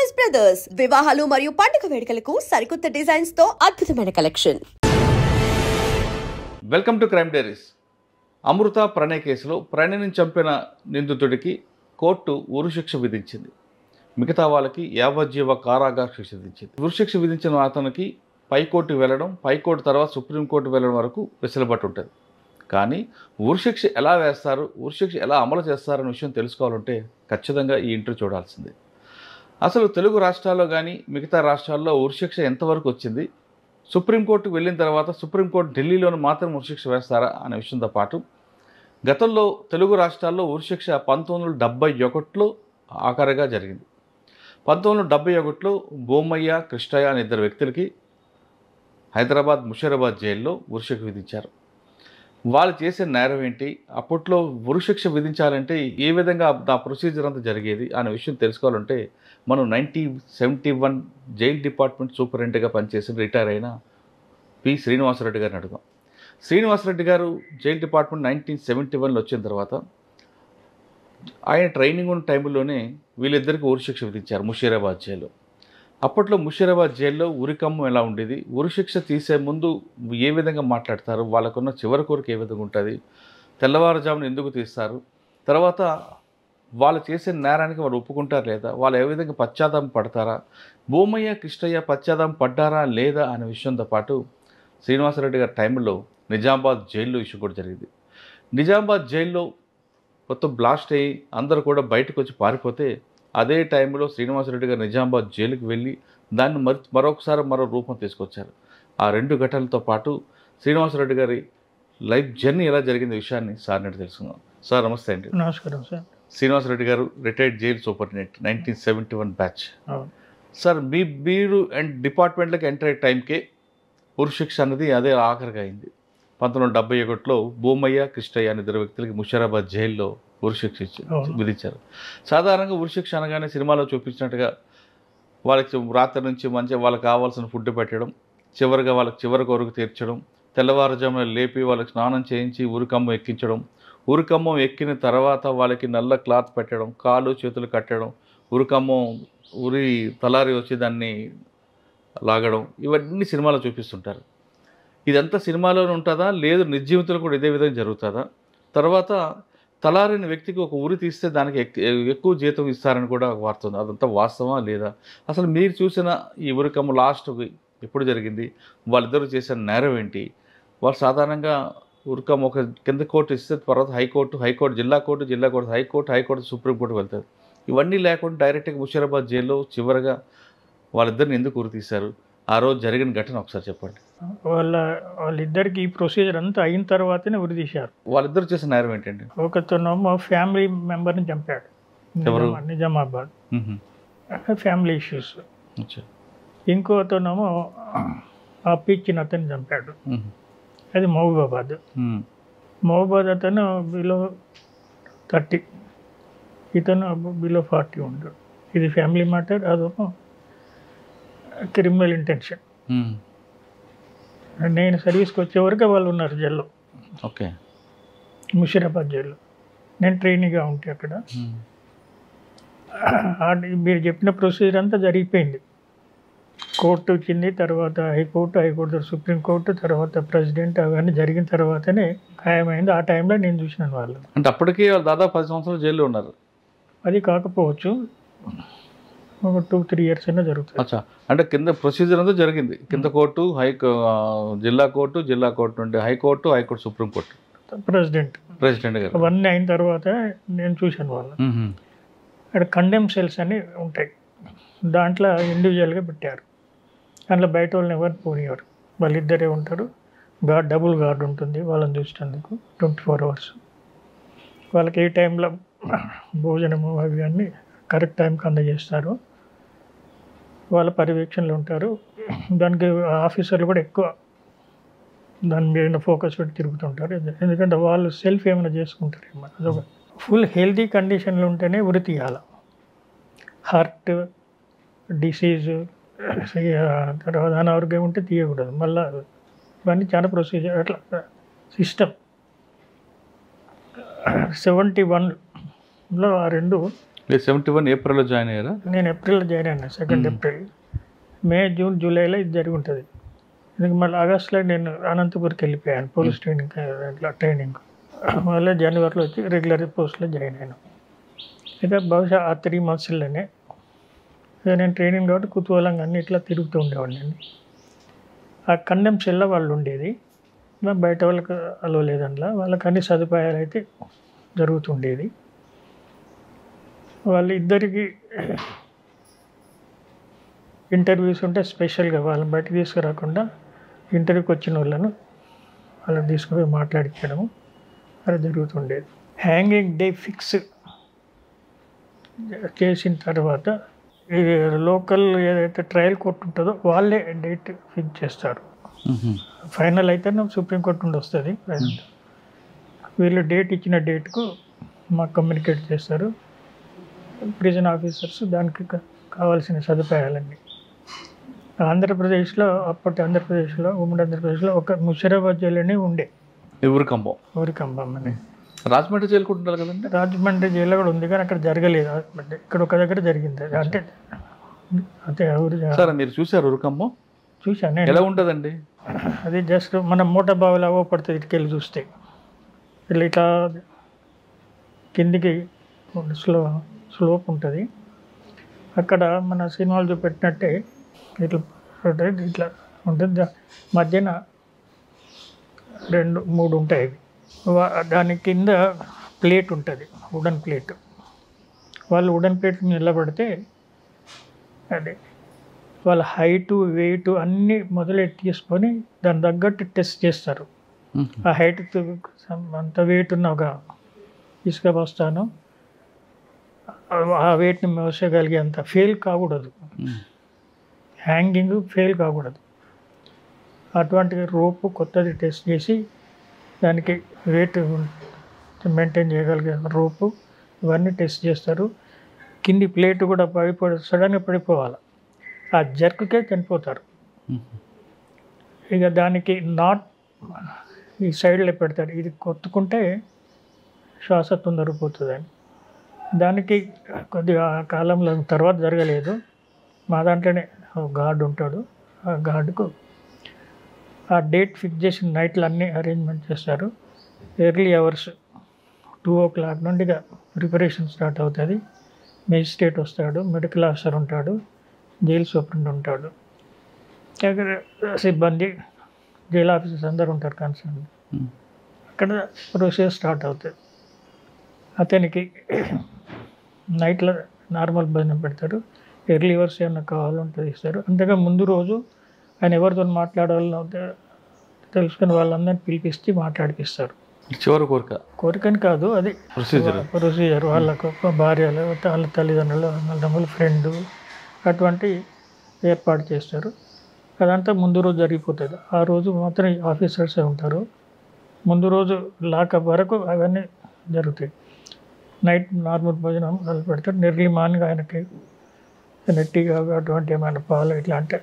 Choice brothers వివాహాలు మరియు పండుగ వేడుకలకు సరికొత్త డిజైన్స్ తో అద్భుతమైన collection. Welcome to crime diaries. Amrutha Pranay కేసులో ప్రణయ్ని చంపిన నిందితుడికి కోర్టు ఉరిశిక్ష విధించింది. మిగతా వాళ్ళకి యావజ్జీవ కారాగార శిక్ష విధించింది. ఉరిశిక్ష విధించిన అతనికి పైకోర్టు వెళ్ళడం, పైకోర్టు తర్వాత సుప్రీంకోర్టు వెళ్ళడం వరకు వెసులుబాటు ఉంటుంది. కానీ ఉరిశిక్ష ఎలా వేస్తారు, ఉరిశిక్ష ఎలా అమలు చేస్తారనే విషయం తెలుసుకోవాలంటే ఖచ్చితంగా ఈ ఇంటర్వ్యూ చూడాల్సిందే. అసలు తెలుగు రాష్ట్రాల్లో కానీ మిగతా రాష్ట్రాల్లో ఉరిశిక్ష ఎంతవరకు వచ్చింది, సుప్రీంకోర్టుకు వెళ్ళిన తర్వాత సుప్రీంకోర్టు ఢిల్లీలోని మాత్రం ఉరిశిక్ష వేస్తారా అనే విషయంతో పాటు గతంలో తెలుగు రాష్ట్రాల్లో ఉరిశిక్ష 1971లో ఆఖరిగా జరిగింది. 1971లో బోమయ్య, కృష్ణయ్య అనే ఇద్దరు వ్యక్తులకి హైదరాబాద్ ముషీరాబాద్ జైల్లో ఉరిశిక్ష విధించారు. వాళ్ళు చేసే నేరం ఏంటి, అప్పట్లో ఉరిశిక్ష విధించాలంటే ఏ విధంగా ఆ ప్రొసీజర్ అంతా జరిగేది అనే విషయం తెలుసుకోవాలంటే మనం 1971 జైల్ డిపార్ట్మెంట్ సూపరింటెండెంట్గా పనిచేసి రిటైర్ అయిన పి శ్రీనివాసరెడ్డి గారిని అడుగుదాం. శ్రీనివాసరెడ్డి గారు జైల్ డిపార్ట్మెంట్ 1971లో వచ్చిన తర్వాత ఆయన ట్రైనింగ్ ఉన్న టైంలోనే వీళ్ళిద్దరికీ ఉరిశిక్ష విధించారు ముషీరాబాద్ జైల్లో. అప్పట్లో ముషీరాబాద్ జైల్లో ఉరికమ్మం ఎలా ఉండేది, ఉరిశిక్ష తీసే ముందు ఏ విధంగా మాట్లాడతారు, వాళ్ళకున్న చివరి కోరిక ఏ విధంగా ఉంటుంది, తెల్లవారుజామున ఎందుకు తీస్తారు, తర్వాత వాళ్ళు చేసే నేరానికి వాళ్ళు ఒప్పుకుంటారా లేదా, వాళ్ళు ఏ విధంగా పశ్చాత్తాపం పడతారా, బోమయ్య, కృష్ణయ్య పశ్చాత్తాపం పడ్డారా లేదా అనే విషయంతో పాటు శ్రీనివాసరెడ్డి గారి టైంలో నిజామాబాద్ జైల్లో ఇష్యూ కూడా జరిగింది. నిజామాబాద్ జైల్లో మొత్తం బ్లాస్ట్ అయ్యి అందరూ కూడా బయటకు వచ్చి పారిపోతే అదే టైంలో శ్రీనివాసరెడ్డి గారు నిజామాబాద్ జైలుకి వెళ్ళి దాన్ని మరొకసారి మరో రూపం తీసుకొచ్చారు. ఆ రెండు ఘటనలతో పాటు శ్రీనివాసరెడ్డి గారి లైఫ్ జర్నీ ఎలా జరిగింది విషయాన్ని సార్ నేటి తెలుసుకుందాం. సార్ నమస్తే అండి. నమస్కారం సార్. శ్రీనివాసరెడ్డి గారు retired jail superintendent 1971 batch. Sir మీరు అండ్ డిపార్ట్మెంట్లోకి ఎంటర్ అయ్యే టైంకే ఉరిశిక్ష అనేది అదే ఆఖరిగా అయింది. 1971లో బోమయ్య, కృష్ణయ్య అనే ఇద్దరు వ్యక్తులకి ముషీరాబాద్ జైల్లో ఉరిశిక్ష విధించారు. సాధారణంగా ఉరిశిక్ష అనగానే సినిమాలో చూపించినట్టుగా వాళ్ళకి రాత్రి నుంచి మంచిగా వాళ్ళకి కావాల్సిన ఫుడ్ పెట్టడం, చివరిగా వాళ్ళకి చివరి కొరకు తీర్చడం, తెల్లవారుజామున లేపి వాళ్ళకి స్నానం చేయించి ఉరికమ్మం ఎక్కించడం, ఉరికమ్మం ఎక్కిన తర్వాత వాళ్ళకి నల్ల క్లాత్ పెట్టడం, కాళ్ళు చేతులు కట్టడం, ఉరికమ్మం ఉరి తలారి వచ్చి దాన్ని లాగడం, ఇవన్నీ సినిమాలో చూపిస్తుంటారు. ఇదంతా సినిమాలోనే ఉంటుందా, లేదు నిర్జీవితంలో కూడా ఇదే విధంగా జరుగుతుందా, తర్వాత తలారిన వ్యక్తికి ఒక ఉరి తీస్తే దానికి ఎక్కువ జీతం ఇస్తారని కూడా వార్త ఉంది, అదంతా వాస్తవమా లేదా, అసలు మీరు చూసిన ఈ ఉరికమ్మ లాస్ట్ ఎప్పుడు జరిగింది, వాళ్ళిద్దరూ చేసిన నేరం ఏంటి, వాళ్ళు సాధారణంగా ఉరికమ్మ ఒక కింద కోర్టు ఇస్తే తర్వాత హైకోర్టు జిల్లా కోర్టు హైకోర్టు సుప్రీంకోర్టు వెళ్తారు. ఇవన్నీ లేకుండా డైరెక్ట్గా ముషీరాబాద్ జైల్లో చివరిగా వాళ్ళిద్దరిని ఎందుకు ఉరి తీశారు, ఆ రోజు జరిగిన ఘటన ఒకసారి చెప్పండి. వాళ్ళిద్దరికి ఈ ప్రొసీజర్ అంతా అయిన తర్వాతనే ఉరి తీశారు. వాళ్ళిద్దరు చేసిన నేరం ఏంటండి? ఒకతనేమో ఫ్యామిలీ మెంబర్ని చంపాడు, నిజామాబాద్ ఫ్యామిలీ ఇష్యూస్. ఇంకోతనేమో అప్పిచ్చిన అతన్ని చంపాడు, అది మహబూబాబాద్. మహబూబాబాద్ అతను బిలో 30, ఇతను బిలో 40 ఉంటాడు. ఇది ఫ్యామిలీ మ్యాటర్, అదేమో క్రిమినల్ ఇంటెన్షన్. నేను సర్వీస్కి వచ్చే వరకు వాళ్ళు ఉన్నారు జైల్లో. ఓకే. ముషీరాబాద్ జైల్లో నేను ట్రైనీగా ఉంటే అక్కడ మీరు చెప్పిన ప్రొసీజర్ అంతా జరిగిపోయింది. కోర్టు వచ్చింది, తర్వాత హైకోర్టు సుప్రీంకోర్టు, తర్వాత ప్రెసిడెంట్, అవన్నీ జరిగిన తర్వాతనే ఖాయమైంది. ఆ టైంలో నేను చూసినాను వాళ్ళు. అంటే అప్పటికే వాళ్ళు దాదాపు 10 సంవత్సరాలు జైల్లో ఉన్నారు. అది కాకపోవచ్చు, ఒక 2-3 ఇయర్స్ అయినా జరుగుతుంది. అంటే కింద ప్రొసీజర్ అంతా జరిగింది, కింద కోర్టు, జిల్లా కోర్టు నుండి హైకోర్టు సుప్రీంకోర్టు, ప్రెసిడెంట్ గారు అవన్నీ అయిన తర్వాత నేను చూశాను వాళ్ళు. అక్కడ కండెమ్ సెల్స్ అని ఉంటాయి, దాంట్లో ఇండివిజువల్గా పెట్టారు. దాంట్లో బయట వాళ్ళని ఎవరు పోనివారు, వాళ్ళిద్దరే ఉంటారు. డబుల్ గార్డ్ ఉంటుంది వాళ్ళని చూసేందుకు 24 hours. వాళ్ళకి ఏ టైంలో భోజనము అవి అన్నీ కరెక్ట్ టైంకి అందజేస్తారు. వాళ్ళ పర్యవేక్షణలో ఉంటారు. దానికి ఆఫీసర్లు కూడా ఎక్కువ దాని మీద ఫోకస్ పెట్టి తిరుగుతుంటారు, ఎందుకంటే వాళ్ళు సెల్ఫ్ ఏమైనా చేసుకుంటారు. అదొక ఫుల్ హెల్తీ కండిషన్లో ఉంటేనే ఉరి తీయాలి. హార్ట్ డిసీజ్ తర్వాత అనారోగ్యం ఉంటే తీయకూడదు. మళ్ళీ ఇవన్నీ చాలా ప్రొసీజర్ అట్లా సిస్టమ్. 71లో ఆ రెండు మీరు 71 ఏప్రిల్లో జాయిన్ అయ్యారా? నేను ఏప్రిల్లో జాయిన్ అయినా, 2 ఏప్రిల్. మే, జూన్, జూలైలో ఇది జరిగి ఉంటుంది. ఎందుకు మళ్ళీ ఆగస్టులో నేను అనంతపూర్కి వెళ్ళిపోయాను పోలీస్ ట్రైనింగ్, అట్లా ట్రైనింగ్. మళ్ళీ జనవరిలో వచ్చి రెగ్యులర్ పోస్ట్లో జాయిన్ అయ్యాను. అయితే బహుశా ఆ 3 monthsలోనే ఇక నేను ట్రైనింగ్ కాబట్టి కుతూహలంగా అన్ని ఇట్లా తిరుగుతూ ఉండేవాడిని నేను. ఆ కండెమ్ సెల్లో వాళ్ళు ఉండేది, బయట వాళ్ళకి అలో లేదంట్లా, వాళ్ళకి అన్ని సదుపాయాలు అయితే జరుగుతుండేది. వాళ్ళు ఇద్దరికి ఇంటర్వ్యూస్ ఉంటే స్పెషల్గా వాళ్ళని బయటకు తీసుకురాకుండా ఇంటర్వ్యూకి వచ్చిన వాళ్ళను వాళ్ళని తీసుకుపోయి మాట్లాడించడము అది జరుగుతుండేది. హ్యాంగింగ్ డే ఫిక్స్ చేసిన తర్వాత ఇది లోకల్ ఏదైతే ట్రయల్ కోర్టు ఉంటుందో వాళ్ళే డేట్ ఫిక్స్ చేస్తారు. ఫైనల్ అయితే సుప్రీంకోర్టు నుండి వస్తుంది. వీళ్ళు డేట్ ఇచ్చిన డేట్కు మాకు కమ్యూనికేట్ చేస్తారు ప్రిజన్ ఆఫీసర్స్, దానికి కావాల్సిన సదుపాయాలన్నీ. ఆంధ్రప్రదేశ్లో అప్పటి ఆంధ్రప్రదేశ్లో, ఉమ్మడి ఆంధ్రప్రదేశ్లో ఒక ముషిరాబాద్ జైలునే ఉండే, ఊరికంబం అని. రాజమండ్రి జైలు కూడా ఉండాలి కదండి? రాజమండ్రి జైల్లో కూడా ఉంది, కానీ అక్కడ జరగలేదు. ఇక్కడ ఒక దగ్గర జరిగింది. అంటే అదే సార్ మీరు చూసారు ఉరికంబం? చూశాను నేను. ఎలా ఉంటుందండి అది? జస్ట్ మన మూట బావిలా పడుతుంది ఇటుకెళ్ళి చూస్తే. ఇట్లా కిందికి స్లోప్ ఉంటుంది. అక్కడ మన సినిమాలు చూపెట్టినట్టే ఇట్లా ఇట్లా ఉంటుంది. మధ్యన 2-3 ఉంటాయి. దాని కింద ప్లేట్ ఉంటుంది, వుడన్ ప్లేట్. వాళ్ళు వుడన్ ప్లేట్ నిలబడితే అది వాళ్ళ హైటు, వెయిట్ అన్నీ మొదలెట్టి తీసుకొని దాని తగ్గట్టు టెస్ట్ చేస్తారు. ఆ హైట్ అంత వెయిట్ ఉన్న ఒక ఇసుక బస్తాను ఆ వెయిట్ని మోసగలిగేంత ఫెయిల్ కాకూడదు, హ్యాంగింగ్ ఫెయిల్ కాకూడదు. అటువంటి రోపు కొత్తది టెస్ట్ చేసి దానికి వెయిట్ మెయింటైన్ చేయగలిగే రోపు ఇవన్నీ టెస్ట్ చేస్తారు. కింది ప్లేట్ కూడా సడన్గా పడిపోవాలి, ఆ జర్క్కే చనిపోతారు. ఇక దానికి నాట్ ఈ సైడ్లో పెడతారు, ఇది కొట్టుకుంటే శ్వాస తొందరపోతుందని. దానికి కొద్దిగా కాలంలో తర్వాత జరగలేదు. మా దాంట్లోనే గార్డ్ ఉంటాడు, ఆ గార్డుకు ఆ డేట్ ఫిక్స్ చేసిన నైట్లు అన్నీ అరేంజ్మెంట్ చేస్తారు. ఎర్లీ అవర్స్ 2 o'clock నుండి ప్రిపరేషన్ స్టార్ట్ అవుతుంది. మెజిస్ట్రేట్ వస్తాడు, మెడికల్ ఆఫీసర్ ఉంటాడు, జైలు సూపరింట్ ఉంటాడు, సిబ్బంది, జైలు ఆఫీసర్స్ అందరు ఉంటారు కన్సర్న్. అక్కడ ప్రొసీజర్ స్టార్ట్ అవుతుంది. అతనికి నైట్లో నార్మల్ భోజనం పెడతారు, ఎర్లీ అవర్స్ ఏమైనా కావాలంటే ఇస్తారు. అంతగా ముందు రోజు ఆయన ఎవరితో మాట్లాడాలో తెలుసుకుని వాళ్ళందరినీ పిలిపిస్తే మాట్లాడిపిస్తారు. చివరి కోరికని కాదు, అది ప్రొసీజర్. వాళ్ళకు భార్యలు, వాళ్ళ తల్లిదండ్రులు, అన్నదమ్ములు, ఫ్రెండ్ అటువంటి ఏర్పాటు చేస్తారు. అదంతా ముందు రోజు జరిగిపోతుంది. ఆ రోజు మాత్రం ఆఫీసర్సే ఉంటారు. ముందు రోజు లాకప్ వరకు అవన్నీ జరుగుతాయి. నైట్ నార్మల్ భోజనం వాళ్ళు పెడతారు. ఎర్లీ మార్నింగ్ ఆయనకి నెట్టిగా అటువంటి ఏమైనా పాలు ఇట్లా అంటే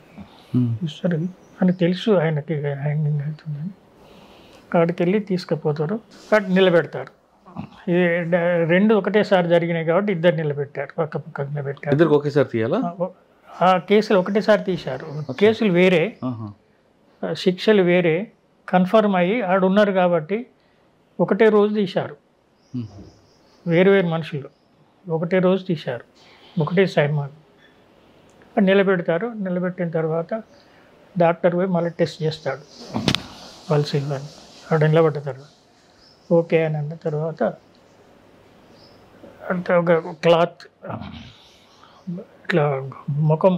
ఇస్తారు అని తెలుసు ఆయనకి హ్యాంగింగ్ అవుతుందని. అక్కడికి వెళ్ళి తీసుకుపోతారు, అక్కడ నిలబెడతారు. ఇది 2 ఒకటేసారి జరిగినాయి కాబట్టి ఇద్దరు నిలబెట్టారు, పక్క పక్కకు నిలబెట్టారు. ఇద్దరికి ఒకేసారి తీయాలా? ఆ కేసులు ఒకటేసారి తీశారు. కేసులు వేరే, శిక్షలు వేరే, కన్ఫర్మ్ అయ్యి ఆడున్నారు కాబట్టి ఒకటే రోజు తీశారు. వేరు మనుషులు ఒకటే రోజు తీశారు, ఒకటే సైమాన్ నిలబెడతారు. నిలబెట్టిన తర్వాత డాక్టర్ పోయి మళ్ళీ టెస్ట్ చేస్తాడు పల్స్ ఇవన్నీ. ఆడ నిలబడ్డ తర్వాత ఓకే అని అన్న తర్వాత అంటే ఒక క్లాత్ ఇట్లా ముఖం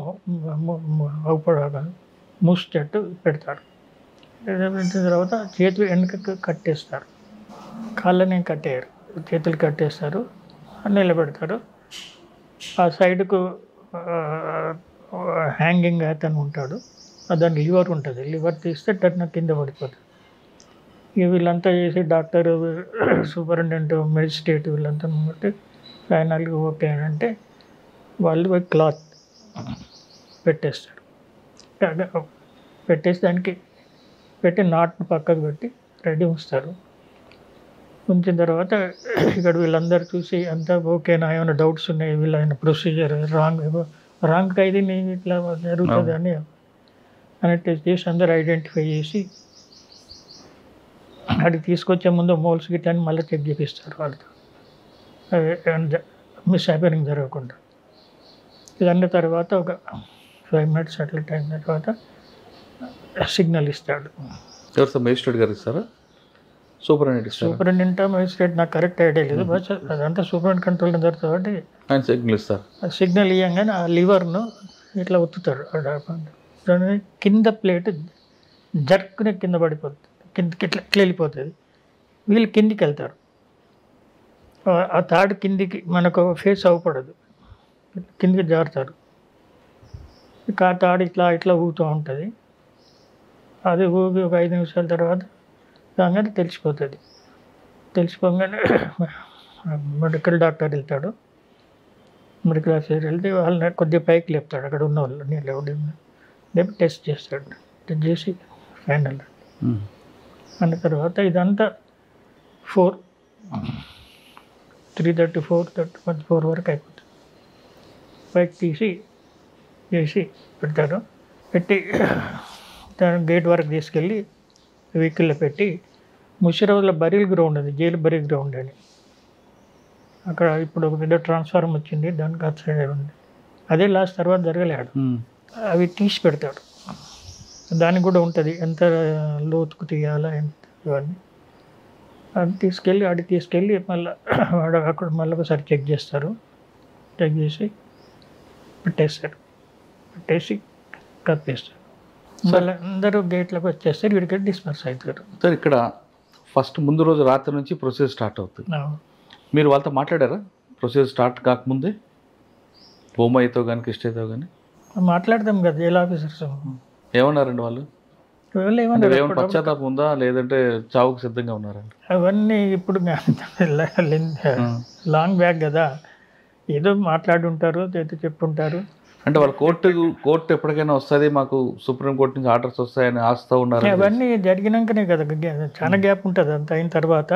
మూసేటట్టు పెడతారు. పెట్టిన తర్వాత చేతులు వెనుకకు కట్టేస్తారు, కాళ్ళని కట్టేయరు, చేతులు కట్టేస్తారు, నిలబెడతారు. ఆ సైడ్కు హ్యాంగింగ్ అతను ఉంటాడు, దాని లివర్ ఉంటుంది, లివర్ తీస్తే టర్న్ కింద పడిపోతుంది. ఇక వీళ్ళంతా చేసి డాక్టర్, సూపరింటెండెంట్, మెజిస్ట్రేట్ వీళ్ళంతా బట్టి ఫైనల్గా ఓకే అని అంటే వాళ్ళు క్లాత్ పెట్టేస్తారు. పెట్టేసి దానికి పెట్టి నాట్ని పక్కకు పెట్టి రెడీ ఉంచుతారు. ఉంచిన తర్వాత ఇక్కడ వీళ్ళందరూ చూసి అంతా ఓకేనా, ఏమైనా డౌట్స్ ఉన్నాయి, వీళ్ళ ప్రొసీజర్ రాంగ్ ఖైదీని ఇట్లా జరుగుతుంది అని టెస్ట్ చేసి అందరూ ఐడెంటిఫై చేసి అడిగి తీసుకొచ్చే ముందు మోల్స్ గిట్ అని మళ్ళీ చెక్ చేపిస్తారు వాళ్ళతో, మిస్ హ్యాపెనింగ్ జరగకుండా. ఇదన్న తర్వాత ఒక 5 minutes అట్లా టైం తర్వాత సిగ్నల్ ఇస్తాడు. మేజిస్ట్రేట్ గారు ఇస్తారా, సూపరింటెండెంట్ మేజిస్ట్రేట్ నాకు కరెక్ట్ ఐడియా లేదు, బట్ అదంతా సూపరింటెండెంట్ కంట్రోల్ జరుగుతుంది కాబట్టి ఆయన సిగ్నల్ ఇస్తారు. సిగ్నల్ ఇవ్వగానే ఆ లివర్ను ఇట్లా ఒత్తుతాడు, దాని కింద ప్లేట్ జర్క్ని కింద పడిపోతుంది, కిందకి ఇట్లా వెళ్ళిపోతుంది. వీళ్ళు కిందికి వెళ్తారు, ఆ తాడు కిందికి మనకు ఫేస్ అవ్వకూడదు, కిందికి జారుతారు. ఆ తాడు ఇట్లా ఇట్లా ఊగుతూ ఉంటుంది. అది ఊగి ఒక 5 నిమిషాల తర్వాత రాగానే తెలిసిపోతుంది. తెలిసిపోగానే మెడికల్ డాక్టర్ వెళ్తాడు, మెడికల్ ఆఫీసర్ వెళ్తే వాళ్ళని కొద్దిగా పైకి లేపుతాడు, అక్కడ ఉన్న వాళ్ళు లేపి టెస్ట్ చేస్తాడు. టెస్ట్ చేసి ఫైనల్ అన్న తర్వాత ఇదంతా 3:34 వరకు అయిపోతుంది. పైకి తీసి చేసి పెడతారు. పెట్టి దాని గేట్ వరకు తీసుకెళ్ళి వెహికల్లో పెట్టి ముషిరాబాద్లో బరీల్ గ్రౌండ్ ఉంది, జైలు బరీల్ గ్రౌండ్ అని, అక్కడ ఇప్పుడు ఒక పెద్ద ట్రాన్స్ఫార్మర్ వచ్చింది, దానికి అటు సైడ్ ఉంది. అదే లాస్ట్ తర్వాత జరగలేడు, అవి తీసి పెడతాడు. దానికి కూడా ఉంటుంది ఎంత లోతుకు తీయాలా ఇవన్నీ. అది తీసుకెళ్ళి మళ్ళీ అక్కడ మళ్ళీ ఒకసారి చెక్ చేస్తారు. చెక్ చేసి పెట్టేసి కప్పేస్తారు. మళ్ళీ అందరూ గేట్లోకి వచ్చేస్తారు, వీడికి డిస్పర్స్ అవుతారు. సార్ ఇక్కడ ఫస్ట్ ముందు రోజు రాత్రి నుంచి ప్రొసీజర్ స్టార్ట్ అవుతుంది. మీరు వాళ్ళతో మాట్లాడారా ప్రొసీజర్ స్టార్ట్ కాకముందే, బొమ్మాయితో కానీ కృష్ణయ్యతో కానీ? మాట్లాడతాం కదా జైలు ఆఫీసర్స్. ఏమన్నారండి వాళ్ళు? ఏమన్నా పశ్చాత్తాపం ఉందా, లేదంటే చావుకు సిద్ధంగా ఉన్నారండి? అవన్నీ ఇప్పుడు లాంగ్ బ్యాక్ కదా, ఏదో మాట్లాడుంటారు, ఏదో చెప్పుంటారు. అంటే వాళ్ళు కోర్టు ఎప్పటికైనా వస్తుంది, మాకు సుప్రీంకోర్టు నుంచి ఆర్డర్స్ వస్తాయని ఆస్తా ఉన్నారు. అవన్నీ జరిగినాకనే కదా, చాలా గ్యాప్ ఉంటుంది. అంత అయిన తర్వాత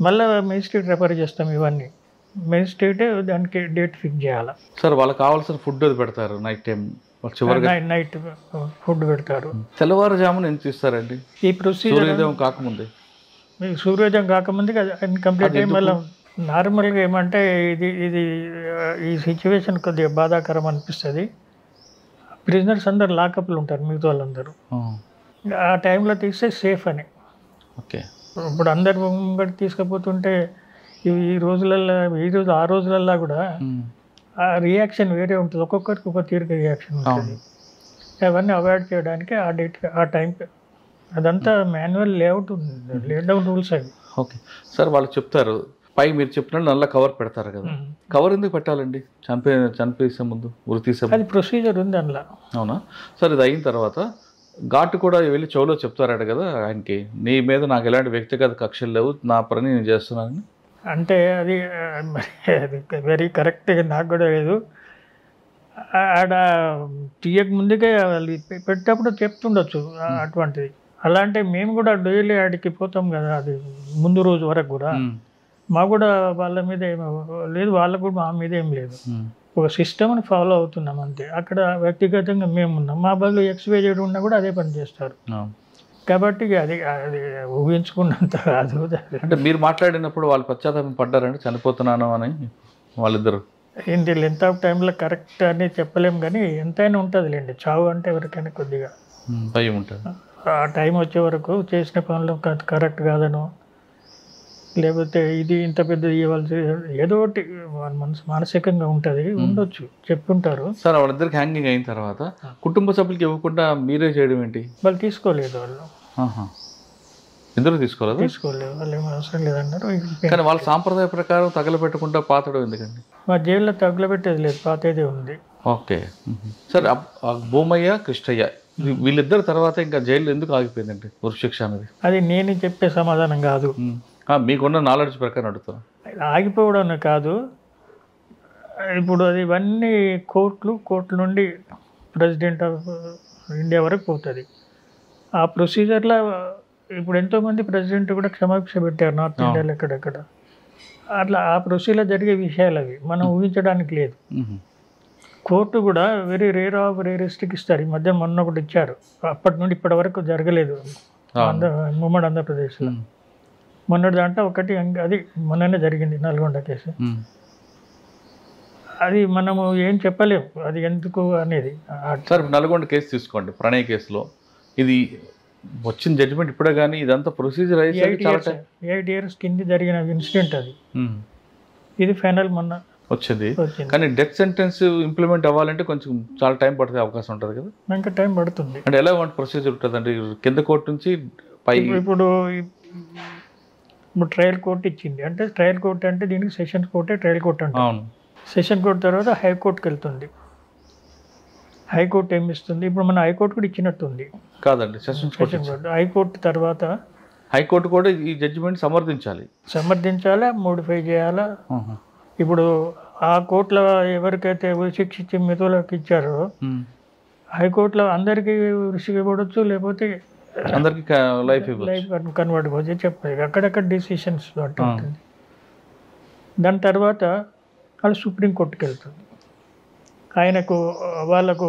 మళ్ళీ మెజిస్ట్రేట్ రెఫర్ చేస్తాం. ఇవన్నీ మెజిస్ట్రేటే దానికి డేట్ ఫిక్స్ చేయాలి. సార్ వాళ్ళకి కావాల్సిన ఫుడ్ అది పెడతారు, నైట్ టైం నైట్ ఫుడ్ పెడతారు. తెల్లవారుజామున ఎంత ఇస్తారండి ఈ ప్రొసీజర్? సూర్యోదయం కాకముందే. సూర్యోదయం కాకముందే కంప్లీట్ అయ్యి మళ్ళీ నార్మల్గా ఏమంటే ఇది ఈ సిచ్యువేషన్ కొద్దిగా బాధాకరం అనిపిస్తుంది. ప్రిజనర్స్ అందరు లాకప్లు ఉంటారు, మిగతా వాళ్ళందరూ. ఆ టైంలో తీస్తే సేఫ్ అని. ఓకే. ఇప్పుడు అందరు ముంగడి తీసుకుపోతుంటే ఈ రోజులల్లో ఆ రోజులల్లో కూడా ఆ రియాక్షన్ వేరే ఉంటుంది, ఒక్కొక్కరికి ఒక తీరిక రియాక్షన్ ఉంటుంది. అవన్నీ అవాయిడ్ చేయడానికి ఆ డేట్ ఆ టైం అదంతా మాన్యువల్ లేఅవుట్ లేడౌన్ రూల్స్ అవి. ఓకే సార్, వాళ్ళు చెప్తారు పై మీరు చెప్పినట్టు నల్ల కవర్ పెడతారు కదా, కవర్ ఎందుకు పెట్టాలండి చనిపోయే ముందు ఉరి తీసే? అది ప్రొసీజర్ ఉంది అందులో. అవునా సార్? ఇది అయిన తర్వాత ఘాటు కూడా వెళ్ళి చెవులో చెప్తారట కదా ఆయనకి, నీ మీద నాకు ఎలాంటి వ్యక్తిగత కక్షలు లేవు, నా పని నేను చేస్తున్నానని. అంటే అది వెరీ కరెక్ట్గా నాకు కూడా లేదు. ఆడ తీయక ముందుకే వాళ్ళు పెట్టేటప్పుడు చెప్తుండొచ్చు అటువంటిది. అలాంటి మేము కూడా డైలీ ఆడికి పోతాం కదా, అది ముందు రోజు వరకు కూడా మాకు కూడా వాళ్ళ మీద లేదు, వాళ్ళకు కూడా మా మీద ఏం లేదు. ఒక సిస్టమ్ని ఫాలో అవుతున్నాం అంతే. అక్కడ వ్యక్తిగతంగా మేము ఉన్నాం, మా బదులు XYZ ఉన్నా కూడా అదే పని చేస్తారు. కాబట్టి అది ఊహించుకున్నంత కాదు. అంటే మీరు మాట్లాడినప్పుడు వాళ్ళు పశ్చాత్తాపం పడ్డారండి చనిపోతున్నాను అని వాళ్ళిద్దరు? ఏంటి లెంత్ ఆఫ్ టైంలో కరెక్ట్ అని చెప్పలేము, కానీ ఎంతైనా ఉంటుందిలేండి. చావు అంటే ఎవరికైనా కొద్దిగా భయం ఉంటుంది. ఆ టైం వచ్చే వరకు చేసిన పనులు కరెక్ట్ కాదనో, లేకపోతే ఇది ఇంత పెద్ద ఇవ్వాల్సి ఏదో ఒకటి మానసికంగా ఉంటుంది, ఉండొచ్చు, చెప్పుంటారు. సార్ వాళ్ళిద్దరికి హ్యాంగింగ్ అయిన తర్వాత కుటుంబ సభ్యులకి ఇవ్వకుండా మీరే చేయడం ఏంటి? వాళ్ళు తీసుకోలేదు, ఇద్దరు తీసుకోలేదు వాళ్ళు ఏమో అవసరం లేదన్నారు. కానీ వాళ్ళ సాంప్రదాయ ప్రకారం తగలబెట్టకుండా పాతడం ఎందుకండి? మా జైల్లో తగలబెట్టేది లేదు, పాతేదే ఉంది. ఓకే సార్, భూమయ్య కృష్ణయ్య వీళ్ళిద్దరు తర్వాత ఇంకా జైలు ఎందుకు ఆగిపోయిందండి ఉరిశిక్ష అనేది? అది నేను చెప్పే సమాధానం కాదు, మీకున్న నాలెడ్జ్ ప్రకారం అడుగుతాను. ఆగిపోవడం కాదు, ఇప్పుడు అది ఇవన్నీ కోర్టు నుండి ప్రెసిడెంట్ ఆఫ్ ఇండియా వరకు పోతుంది. ఆ ప్రొసీజర్లో ఇప్పుడు ఎంతోమంది ప్రెసిడెంట్ కూడా క్షమాభిక్ష పెట్టారు నార్త్ ఇండియాలో ఎక్కడెక్కడ. అట్లా ఆ ప్రొసీలో జరిగే విషయాలు అవి మనం ఊహించడానికి లేదు. కోర్టు కూడా వెరీ రేర్ ఆఫ్ రేరెస్ట్కి ఇస్తారు. ఈ మధ్య మొన్న ఒకటి ఇచ్చారు, అప్పటి నుండి ఇప్పటి వరకు జరగలేదు ఉమ్మడి ఆంధ్రప్రదేశ్లో. మొన్నటి దాంట్లో ఒకటి అది మొన్ననే జరిగింది, నల్గొండ కేసు. అది మనము ఏం చెప్పలేము అది ఎందుకు అనేది. సార్ నల్గొండ కేసు తీసుకోండి, ప్రణయ్ కేసులో ఇది వచ్చిన జడ్జిమెంట్ ఇప్పుడే, కానీ ఇదంతా ప్రొసీజర్ 8 years కింద జరిగిన ఇన్సిడెంట్ అది. ఇది ఫైనల్ మొన్న వచ్చింది. కానీ డెత్ సెంటెన్స్ ఇంప్లిమెంట్ అవ్వాలంటే కొంచెం చాలా టైం పడితే అవకాశం ఉంటుంది కదా. ఇంకా టైం పడుతుంది. అంటే ఎలా ప్రొసీజర్ ఉంటుంది అంటే కింద కోర్టు నుంచి పై ఇప్పుడు ట్రయల్ కోర్టు ఇచ్చింది అంటే, ట్రయల్ కోర్టు అంటే దీనికి సెషన్స్ కోర్టే ట్రయల్ కోర్టు అంటే. సెషన్ కోర్టు తర్వాత హైకోర్టుకి వెళ్తుంది. హైకోర్టు ఏమి ఇస్తుంది, ఇప్పుడు మన హైకోర్టు కూడా ఇచ్చినట్టుంది కాదండి. సెషన్స్ కోర్టు, హైకోర్టు తర్వాత హైకోర్టు కూడా ఈ జడ్జిమెంట్ సమర్థించాలా, మోడిఫై చేయాలా. ఇప్పుడు ఆ కోర్టులో ఎవరికైతే శిక్షించి మిగతాలకు ఇచ్చారో హైకోర్టులో అందరికీ రిషికి ఇవ్వడచ్చు, లేకపోతే అందరికి లైఫ్ కన్వర్ట్ కావచ్చు చెప్పాలి. అక్కడక్కడ డిసిషన్స్ బట్టి ఉంటుంది. దాని తర్వాత వాళ్ళు సుప్రీంకోర్టుకి వెళ్తుంది. వాళ్ళకు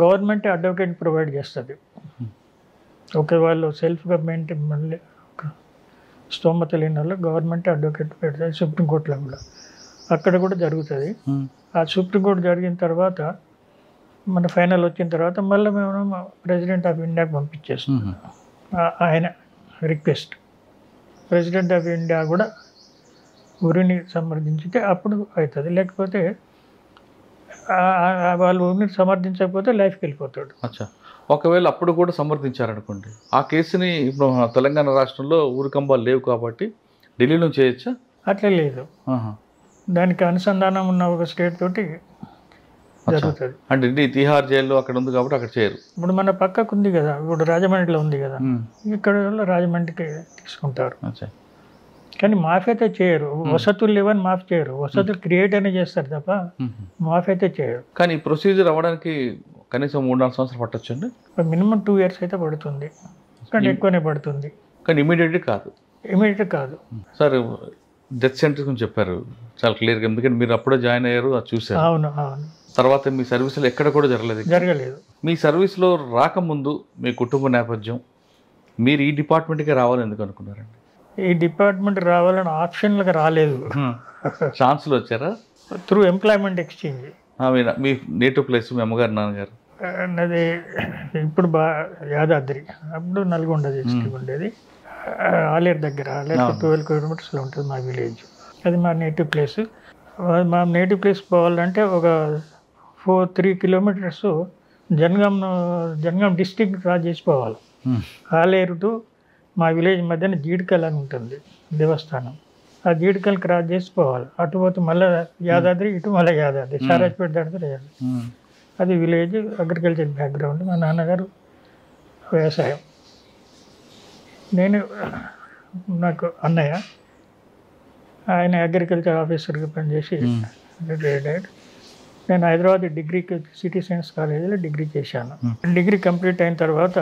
గవర్నమెంట్ అడ్వకేట్ ప్రొవైడ్ చేస్తుంది. ఓకే, వాళ్ళు సెల్ఫ్గా మెయింటైన్ మళ్ళీ స్తోమత లేని వాళ్ళు గవర్నమెంట్ అడ్వకేట్ పెడతారు సుప్రీంకోర్టులో కూడా. అక్కడ కూడా జరుగుతుంది. ఆ సుప్రీంకోర్టు జరిగిన తర్వాత మన ఫైనల్ వచ్చిన తర్వాత మళ్ళీ మేము ప్రెసిడెంట్ ఆఫ్ ఇండియాకి పంపించేస్తాం. ఆయన రిక్వెస్ట్ ప్రెసిడెంట్ ఆఫ్ ఇండియా కూడా ఉరిని సమర్థించితే అప్పుడు అవుతుంది, లేకపోతే వాళ్ళు ఉరిని సమర్థించకపోతే లైఫ్కి వెళ్ళిపోతాడు. ఒకవేళ అప్పుడు కూడా సమర్థించారనుకోండి, ఆ కేసుని ఇప్పుడు తెలంగాణ రాష్ట్రంలో ఊరికంబాలు లేవు కాబట్టి ఢిల్లీలో చేయొచ్చా? అట్లా లేదు, దానికి అనుసంధానం ఉన్న ఒక స్టేట్ తోటి జరుగుతుంది. అంటే తిహార్ జైల్లో అక్కడ ఉంది కాబట్టి అక్కడ చేయరు. ఇప్పుడు మన పక్కకు ఉంది కదా, ఇప్పుడు రాజమండ్రిలో ఉంది కదా, ఇక్కడ రాజమండ్రికి తీసుకుంటారు. కానీ మాఫీ అయితే చేయరు. వసతులు లేవని మాఫీ చేయరు, వసతులు క్రియేట్ అనే చేస్తారు తప్ప మాఫీ అయితే చేయరు. కానీ ఈ ప్రొసీజర్ అవ్వడానికి కనీసం 3-4 సంవత్సరాలు పట్టొచ్చండి. మినిమం 2 years అయితే పడుతుంది, కానీ ఎక్కువనే పడుతుంది. కానీ ఇమీడియట్ కాదు. సార్ డెత్ సెంటర్స్ గురించి చెప్పారు చాలా క్లియర్గా, ఎందుకంటే మీరు అప్పుడే జాయిన్ అయ్యారు, అది చూసారు. అవును. తర్వాత మీ సర్వీస్లో ఎక్కడ కూడా జరగలేదు. మీ సర్వీస్లో రాకముందు మీ కుటుంబ నేపథ్యం, మీరు ఈ డిపార్ట్మెంట్కే రావాలని ఎందుకు అనుకున్నారండి? ఈ డిపార్ట్మెంట్ రావాలని ఆప్షన్లకు రాలేదు, ఛాన్స్లో వచ్చారా? Through employment exchange. మీ నేటివ్ ప్లేస్ మీ అమ్మగారు నాన్నగారు? అది ఇప్పుడు యాదాద్రి, అప్పుడు నల్గొండ డిస్ట్రిక్ట్ ఉండేది. ఆలేరు దగ్గర, ఆలేరు 12 kilometers ఉంటుంది మా విలేజ్. అది మా నేటివ్ ప్లేస్. మా నేటివ్ ప్లేస్ పోవాలంటే ఒక 3 kilometers జనగాం డిస్ట్రిక్ట్ క్రాస్ చేసి పోవాలి. ఆలేరు టు మా విలేజ్ మధ్యన జీడికల్ అని ఉంటుంది దేవస్థానం, ఆ జీడికల్ క్రాస్ చేసి పోవాలి. అటు పోతే మళ్ళీ యాదాద్రి, ఇటు మళ్ళీ యాదాద్రి, సారాజ్పేట దాటితే అది విలేజ్. Agriculture background. మా నాన్నగారు వ్యవసాయం, నాకు అన్నయ్య, ఆయన అగ్రికల్చర్ ఆఫీసర్గా పనిచేసి రిటైర్డ్ అయ్యాడు. నేను హైదరాబాద్ డిగ్రీకి సిటీ సైన్స్ కాలేజీలో డిగ్రీ చేశాను. డిగ్రీ కంప్లీట్ అయిన తర్వాత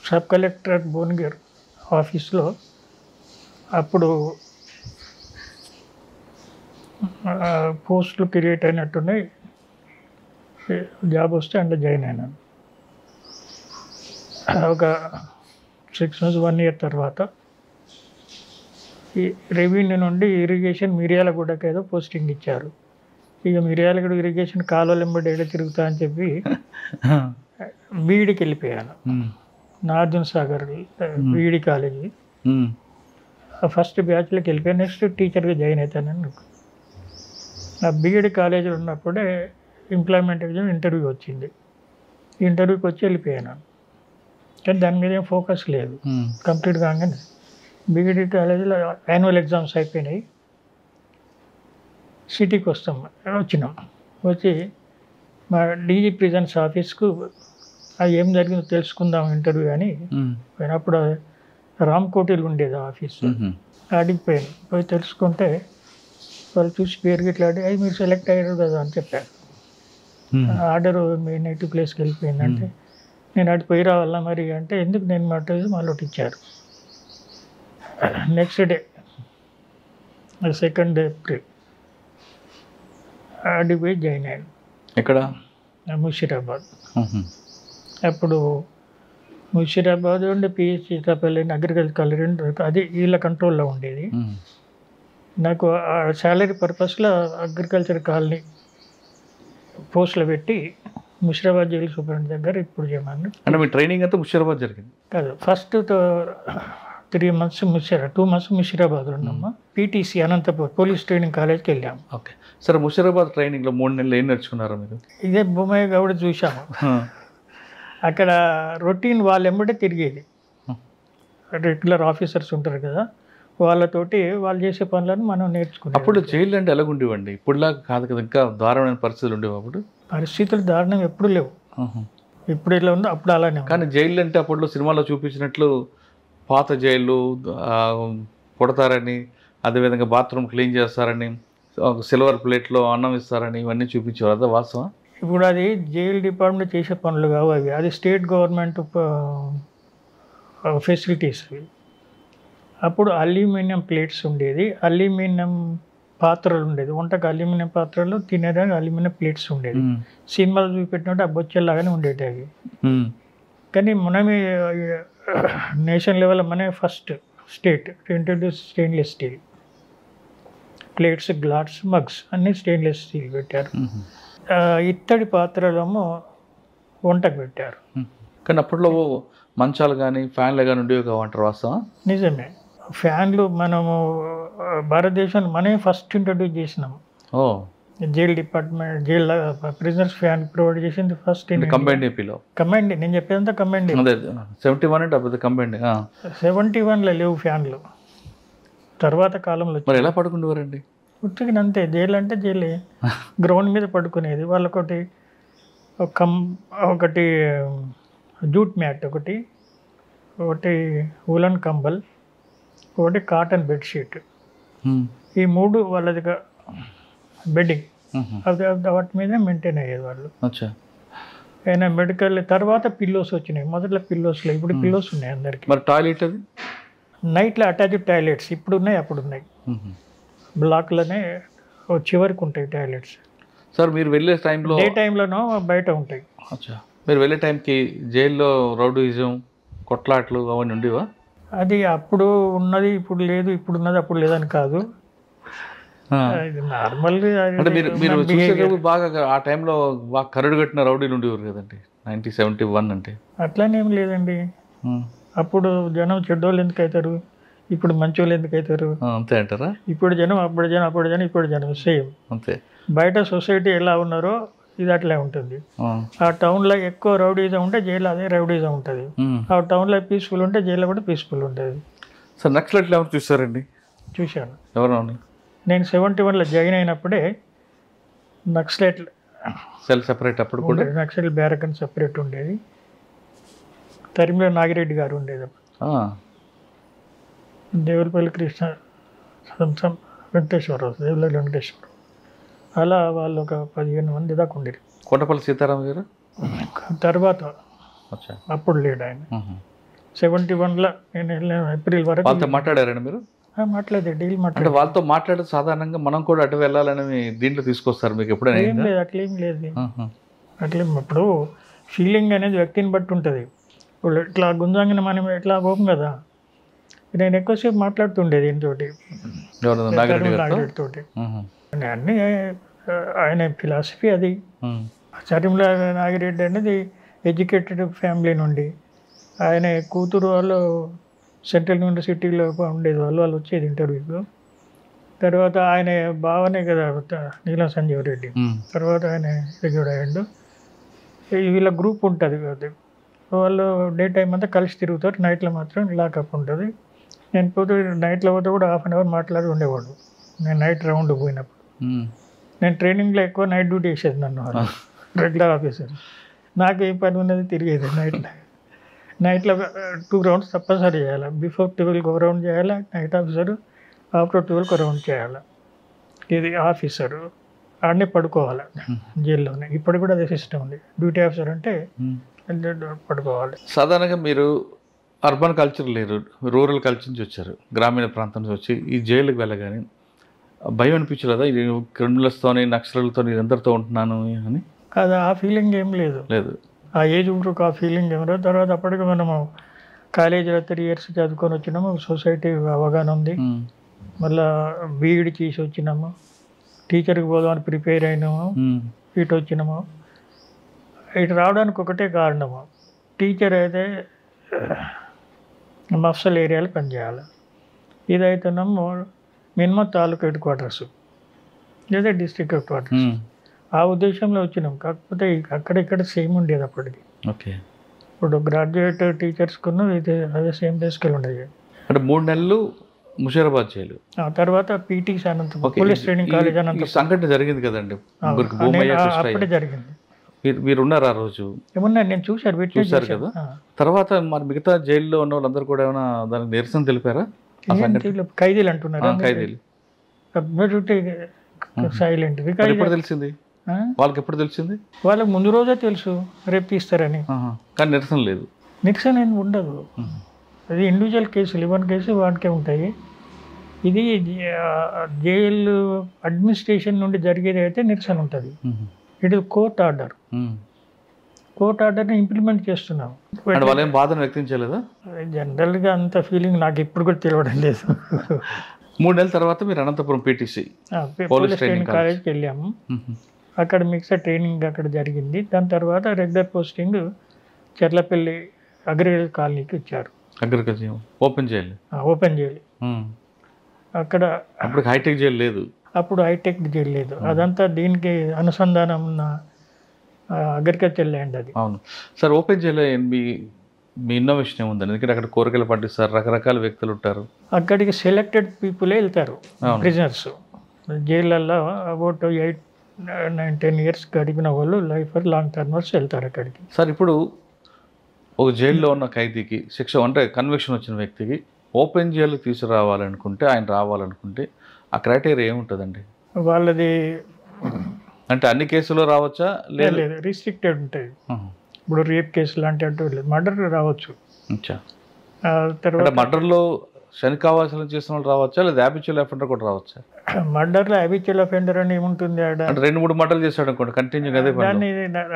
సబ్ కలెక్టర్ భువనగిరి ఆఫీస్లో అప్పుడు పోస్టులు క్రియేట్ అయినట్టున్నాయి, జాబ్ వస్తే అందులో జాయిన్ అయినాను. ఒక 6 months 1 year తర్వాత ఈ రెవెన్యూ నుండి ఇరిగేషన్ మిర్యాలగూడకి ఏదో పోస్టింగ్ ఇచ్చారు. ఇక మిర్యాలగూడ ఇరిగేషన్ కాలువలు వెంబడి ఏదో తిరుగుతా అని చెప్పి బీఈడికి వెళ్ళిపోయాను. Nagarjuna Sagar BEd college first బ్యాచ్లోకి వెళ్ళిపోయాను. నెక్స్ట్ టీచర్గా జాయిన్ అవుతానని. నా బీఈడి కాలేజీలో ఉన్నప్పుడే ఎంప్లాయ్మెంట్ ఎగ్జామ్ ఇంటర్వ్యూ వచ్చింది. ఇంటర్వ్యూకి వచ్చి వెళ్ళిపోయాను, కానీ దాని మీద ఏం ఫోకస్ లేదు. కంప్లీట్ కాగానే బీఈడి కాలేజీలో యాన్యువల్ ఎగ్జామ్స్ అయిపోయినాయి. సిటీకి వచ్చినాం. వచ్చి మా డీజీ ప్రిజన్స్ ఆఫీస్కు అది ఏం జరిగిందో తెలుసుకుందాం ఇంటర్వ్యూ అని పోయినప్పుడు రామ్కోటిలో ఉండేది ఆఫీస్. అడిగిపోయాను. పోయి తెలుసుకుంటే వాళ్ళు చూసి పేరు గిట్లా అవి మీరు సెలెక్ట్ అయ్యారు కదా అని చెప్పారు. ఆర్డర్ మీ నెగిటివ్ ప్లేస్కి వెళ్ళిపోయిందంటే నేను అటు పోయి రావాలా మరి అంటే ఎందుకు నేను మాట మళ్ళీ ఇచ్చారు. నెక్స్ట్ డే 2 ఏప్రిల్ అడిగి పోయి జాయిన్ అయ్యాను. ఎక్కడ? ముషీరాబాద్. అప్పుడు ముషీరాబాద్ ఉండే పిహెచ్సి తప్పలేని అగ్రికల్చర్ కాలేజ్ అది వీళ్ళ కంట్రోల్లో ఉండేది. నాకు శాలరీ పర్పస్లో అగ్రికల్చర్ కాలనీ పోస్టులో పెట్టి ముషీరాబాద్ జైలు సూపరింటెండెంట్ దగ్గర ఇప్పుడు చేయమని. అంటే మీ ట్రైనింగ్ అంతా ముషీరాబాద్ జరిగింది? కాదు, ఫస్ట్ 3 months 2 months ముషీరాబాద్లో ఉన్నాము. పీటీసీ అనంతపూర్ పోలీస్ ట్రైనింగ్ కాలేజ్కి వెళ్ళాము. ఓకే. సరే, ముషీరాబాద్ ట్రైనింగ్లో 3 నెలలు ఏం నేర్చుకున్నారా మీరు? ఇదే బొమ్మయ్య గౌడ చూసాము. అక్కడ రొటీన్ వాళ్ళు ఎమ్మటే తిరిగేది. రెగ్యులర్ ఆఫీసర్స్ ఉంటారు కదా, వాళ్ళతోటి వాళ్ళు చేసే పనులను మనం నేర్చుకున్నాం. అప్పుడు జైలు అంటే ఎలాగుండేవండి? ఇప్పుడులాగా కాదు కదా, ఇంకా దారుణమైన పరిస్థితులు ఉండేవి అప్పుడు? పరిస్థితులు దారుణం ఎప్పుడు లేవు. ఇప్పుడు ఎలా ఉందో అప్పుడు అలానే. కానీ జైలు అంటే అప్పట్లో సినిమాలో చూపించినట్లు పాత జైళ్ళు కొడతారని, అదేవిధంగా బాత్రూమ్ క్లీన్ చేస్తారని, సిల్వర్ ప్లేట్లో అన్నం ఇస్తారని ఇవన్నీ చూపించేవారు. అదే వాస్తవం? ఇప్పుడు అది జైలు డిపార్ట్మెంట్ చేసే పనులు కావు అవి, అది స్టేట్ గవర్నమెంట్ ఫెసిలిటీస్ అవి. అప్పుడు అల్యూమినియం ప్లేట్స్ ఉండేది, అల్యూమినియం పాత్రలు ఉండేది, వంటకు అల్యూమినియం పాత్రలు, తినేదానికి అల్యూమినియం ప్లేట్స్ ఉండేది. సినిమాలు చూపెట్టినట్టు ఆ బొచ్చెల్లాగానే ఉండేవి అవి. కానీ మనమే నేషన్ లెవెల్ మనమే first state introduce stainless steel plates, glass, mugs అన్నీ స్టెయిన్లెస్ స్టీల్ పెట్టారు. ఇత్తడి పాత్రలేమో వంటకు పెట్టారు. కానీ అప్పట్లో మంచాలు కానీ ఫ్యాన్లు కానీ ఉండేవి కావంటారు, వాస్తవం? నిజమే. ఫ్యాన్లు మనము భారతదేశంలో మనమే ఫస్ట్ ఇంట్రడ్యూస్ చేసినాము. Jail department jail prisoners fan provide చేసింది ఫస్ట్ కంబైన్డ్ ఏపీలో. కంబైన్డ్ నేను చెప్పేదంతా కంబైన్డ్. 71 అంటే కంబైన్డ్. 71లో లేవు ఫ్యాన్లు, తర్వాత కాలంలో. మరి ఎలా పడుకునేవారండి? ఉట్టికి అంతే, జైలు అంటే జైలే. గ్రౌండ్ మీద పడుకునేది. వాళ్ళకొకటి ఒకటి జూట్ మ్యాట్, ఒకటి ఉలన్ కంబల్, ఒకటి కాటన్ బెడ్షీట్, ఈ 3 వాళ్ళదిగా బెడ్డింగ్. అది వాటి మీద మెయింటైన్ అయ్యేది వాళ్ళు. అయినా మెడికల్ తర్వాత పిల్లోస్ వచ్చినాయి. మొదట్లో పిల్లోస్ లేవు, ఇప్పుడు పిల్లోస్ ఉన్నాయి అందరికి. మరి టాయిలెట్ అది నైట్లో అటాచ్డ్ టాయిలెట్స్ ఇప్పుడు ఉన్నాయి, అప్పుడు ఉన్నాయి. బ్లాక్లోనే చివరికి ఉంటాయి టాయిలెట్స్. సార్, మీరు వెళ్ళే టైంలో డే టైంలోనో బయట ఉంటాయి. మీరు వెళ్ళే టైంకి జైల్లో రౌడీజం, కొట్లాట్లు అవన్నీ ఉండేవా? అది అప్పుడు ఉన్నది ఇప్పుడు లేదు, ఇప్పుడు ఉన్నది అప్పుడు లేదని కాదు. నార్మల్గా అంటే మీరు చూసేటప్పుడు బాగా ఆ టైంలో బాగా కరడు కట్టిన రౌడీలు ఉండేవారు కదండి 1971 అంటే. అట్లానేం లేదండి. అప్పుడు జనం చెడ్డోళ్ళు ఎందుకు అవుతారు, ఇప్పుడు మంచోళ్ళు ఎందుకు అవుతారు? అంతే అంటారా? ఇప్పుడు జనం అప్పుడు జనం, అప్పుడు జనం, ఇప్పుడు జనం సేమ్. అంతే. బయట సొసైటీ ఎలా ఉన్నారో ఇది అట్లే ఉంటుంది. ఆ టౌన్లో ఎక్కువ రౌడీజం ఉంటే జైల్లో అదే రౌడీజం ఉంటుంది. ఆ టౌన్లో పీస్ఫుల్ ఉంటే జైల్లో కూడా పీస్ఫుల్ ఉంటుంది. సార్, నక్సలైట్లు ఎవరు చూసారండి? చూశాను. ఎవరు? నేను 71లో జాయిన్ అయినప్పుడే నక్సలైట్ సెల్ సెపరేట్ అప్పుడు కూడా నక్సలైట్ బ్యారక్ అని సెపరేట్ ఉండేది. తరిమిల నాగిరెడ్డి గారు ఉండేది. దేవులపల్లి కృష్ణ, వెంకటేశ్వరరావు, దేవులపల్లి వెంకటేశ్వరరావు, అలా వాళ్ళు ఒక 15 మంది దాకా ఉండేది. కొండపల్లి సీతారాం గారు తర్వాత అప్పుడు లేడు ఆయన. 71లో నేను వెళ్ళిన ఏప్రిల్ వరకు. వాళ్ళతో మాట్లాడారండి మీరు? మాట్లాడేది డీల్ అంటే వాళ్ళతో మాట్లాడే సాధారణంగా మనం కూడా అటు వెళ్ళాలని దీంట్లో తీసుకొస్తారు మీకు ఎప్పుడైనా? ఏం లేదు, అట్లేం లేదు. అట్లేం. ఇప్పుడు ఫీలింగ్ అనేది వ్యక్తిని బట్టి ఉంటుంది. ఇప్పుడు ఇట్లా గుంజంగిన మనం ఎట్లా పోం కదా, నేను ఎక్కువసేపు మాట్లాడుతుండేది ఈయనతోటి, నాగిరెడ్డితోటి. అన్నీ ఆయన ఫిలాసఫీ అది. చరిమల నాగిరెడ్డి అనేది ఎడ్యుకేటెడ్ ఫ్యామిలీ నుండి, ఆయన కూతురు వాళ్ళు సెంట్రల్ యూనివర్సిటీలో ఉండేది, వాళ్ళు వచ్చేది ఇంటర్వ్యూకు. తర్వాత ఆయన బావనే కదా నీలం సంజీవ్ రెడ్డి, తర్వాత ఆయన రిగ్యూడ్ అయ్యాడు. వీళ్ళ గ్రూప్ ఉంటుంది కదా, వాళ్ళు డే టైం అంతా కలిసి తిరుగుతారు, నైట్లో మాత్రం లాకప్ ఉంటుంది. నేను పోతే నైట్లో పోతే కూడా 1/2 hour మాట్లాడి ఉండేవాడు. నేను నైట్ రౌండ్ పోయినప్పుడు నేను ట్రైనింగ్లో ఎక్కువ నైట్ డ్యూటీ వేసేది నన్ను, రెగ్యులర్ ఆఫీసర్. నాకు ఏం పని ఉన్నది తిరిగేది నైట్లో 2 rounds తప్పనిసరి చేయాలి. బిఫోర్ 12 ఒక రౌండ్ చేయాలి నైట్ ఆఫీసరు, ఆఫ్టర్ 12 ఒక రౌండ్ చేయాలి. ఇది ఆఫీసరు. ఆడనే పడుకోవాలి జైల్లోనే. ఇప్పుడు కూడా అదే సిస్టమ్ ఉంది. డ్యూటీ ఆఫీసర్ అంటే పడుకోవాలి. సాధారణంగా మీరు అర్బన్ కల్చర్ లేరు, రూరల్ కల్చర్ నుంచి వచ్చారు, గ్రామీణ ప్రాంతం నుంచి వచ్చి ఈ జైలుకి వెళ్ళగానే భయం అనిపించలేదా? ఇది క్రిమినల్స్తోని నక్సలతో అందరితో ఉంటున్నాను అని? అది ఆ ఫీలింగ్ ఏం లేదు. లేదు, ఆ ఏజ్ వరకు ఆ ఫీలింగ్ ఏం లేదు. తర్వాత అప్పటికి మనము కాలేజీలో 3 years చదువుకొని వచ్చినాము, సొసైటీ అవగాహన ఉంది. మళ్ళా బీఈడి చేసి వచ్చినాము, టీచర్కి పోదామని ప్రిపేర్ అయినాము, ఇటు వచ్చినాము. ఇటు రావడానికి ఒకటే కారణము, టీచర్ అయితే మఫ్సల్ ఏరియాలో పనిచేయాలి. ఇదైతేనేమో మినిమం తాలూకా హెడ్ క్వార్టర్స్ లేదా డిస్ట్రిక్ట్ హెడ్ క్వార్టర్స్. ఆ ఉద్దేశంలో వచ్చినాం. కాకపోతే అక్కడ ఇక్కడ సేమ్ ఉండేది అప్పటికి. ఓకే. ఇప్పుడు గ్రాడ్యుయేట్ టీచర్స్కున్న ఇది అదే సేమ్ బేస్కెళ్ళి ఉండేది. అంటే 3 నెలలు ముషీరాబాద్ జైలు, ఆ తర్వాత PTC Anantapur police training college Anantapur సంఘటన జరిగింది కదండి. అప్పుడే జరిగింది. మీరు ఉన్నారు ఆ రోజు? ఏమన్నా నేను చూశారు కదా. తర్వాత మరి మిగతా జైల్లో ఉన్న వాళ్ళందరూ కూడా ఏమైనా దానికి నిరసన తెలిపారా? ఖైదీలు అంటున్నారు, ఖైదీలు సైలెంట్. ఎప్పుడు తెలిసింది వాళ్ళకి? ఎప్పుడు తెలిసింది వాళ్ళకి? ముందు రోజే తెలుసు రేపు తీస్తారని. కానీ నిరసన లేదు. నిరసన ఏమి ఉండదు. అది ఇండివిజువల్ కేసులు, 1 కేసు వాటికే ఉంటాయి. ఇది జైలు అడ్మినిస్ట్రేషన్ నుండి జరిగేది అయితే నిరసన ఉంటుంది. It is court order. Court ఆర్డర్ని ఇంప్లిమెంట్ చేస్తున్నాం. వాళ్ళు ఏం బాధను వ్యక్తం చేయలేదా? జనరల్గా అంత ఫీలింగ్ నాకు ఇప్పుడు కూడా తెలియడం లేదు. 3 నెలల తర్వాత మీరు అనంతపురం పీటీసీ పోలీస్ ట్రైనింగ్ కాలేజ్కి వెళ్ళాము. అక్కడ మిక్సర్ ట్రైనింగ్ అక్కడ జరిగింది. దాని తర్వాత రెగ్యులర్ పోస్టింగ్ చెర్లపల్లి అగ్రికల్చర్ కాలనీకి ఇచ్చారు. Agriculture open jail. Open jail అక్కడ. అప్పుడు హైటెక్ జైలు లేదు. అప్పుడు హైటెక్ జైలు లేదు. అదంతా దీనికి అనుసంధానం ఉన్న అగ్రికల్చర్ ల్యాండ్ అది. అవును సార్. ఓపెన్ జైలు మీ ఇన్నోవేషన్ ఏముందండి? ఎందుకంటే అక్కడ కూరగాయలు పండిస్తారు, రకరకాల వ్యక్తులు ఉంటారు. అక్కడికి సెలెక్టెడ్ పీపులే వెళ్తారు, ప్రిజనర్స్. జైళ్ళల్లో అబౌట్ 8-10 years గడిపిన వాళ్ళు లైఫ్ లాంగ్ టర్మర్స్ వెళ్తారు అక్కడికి. సార్ ఇప్పుడు ఒక జైల్లో ఉన్న ఖైదీకి శిక్ష అంటే కన్విక్షన్ వచ్చిన వ్యక్తికి ఓపెన్ జైలు తీసుకురావాలనుకుంటే, ఆయన రావాలనుకుంటే ఆ క్రైటీరియా ఏముంటుందండి? వాళ్ళది అంటే అన్ని కేసులో రావచ్చా? లేదు, రిస్ట్రిక్టెడ్ ఉంటాయి. ఇప్పుడు రేప్ కేసు లాంటి అంటూ లేదు, మర్డర్ రావచ్చు. తర్వాత మర్డర్లో శనికావాసాలు చేసిన వాళ్ళు రావచ్చా, లేదా హ్యాబిచువల్ అఫెండర్ కూడా రావచ్చా? మర్డర్లో హ్యాబిచువల్ అఫెండర్ అని ఏముంటుంది? 2-3 మర్డర్లు చేశాడు అనుకోండి కంటిన్యూ. దాన్ని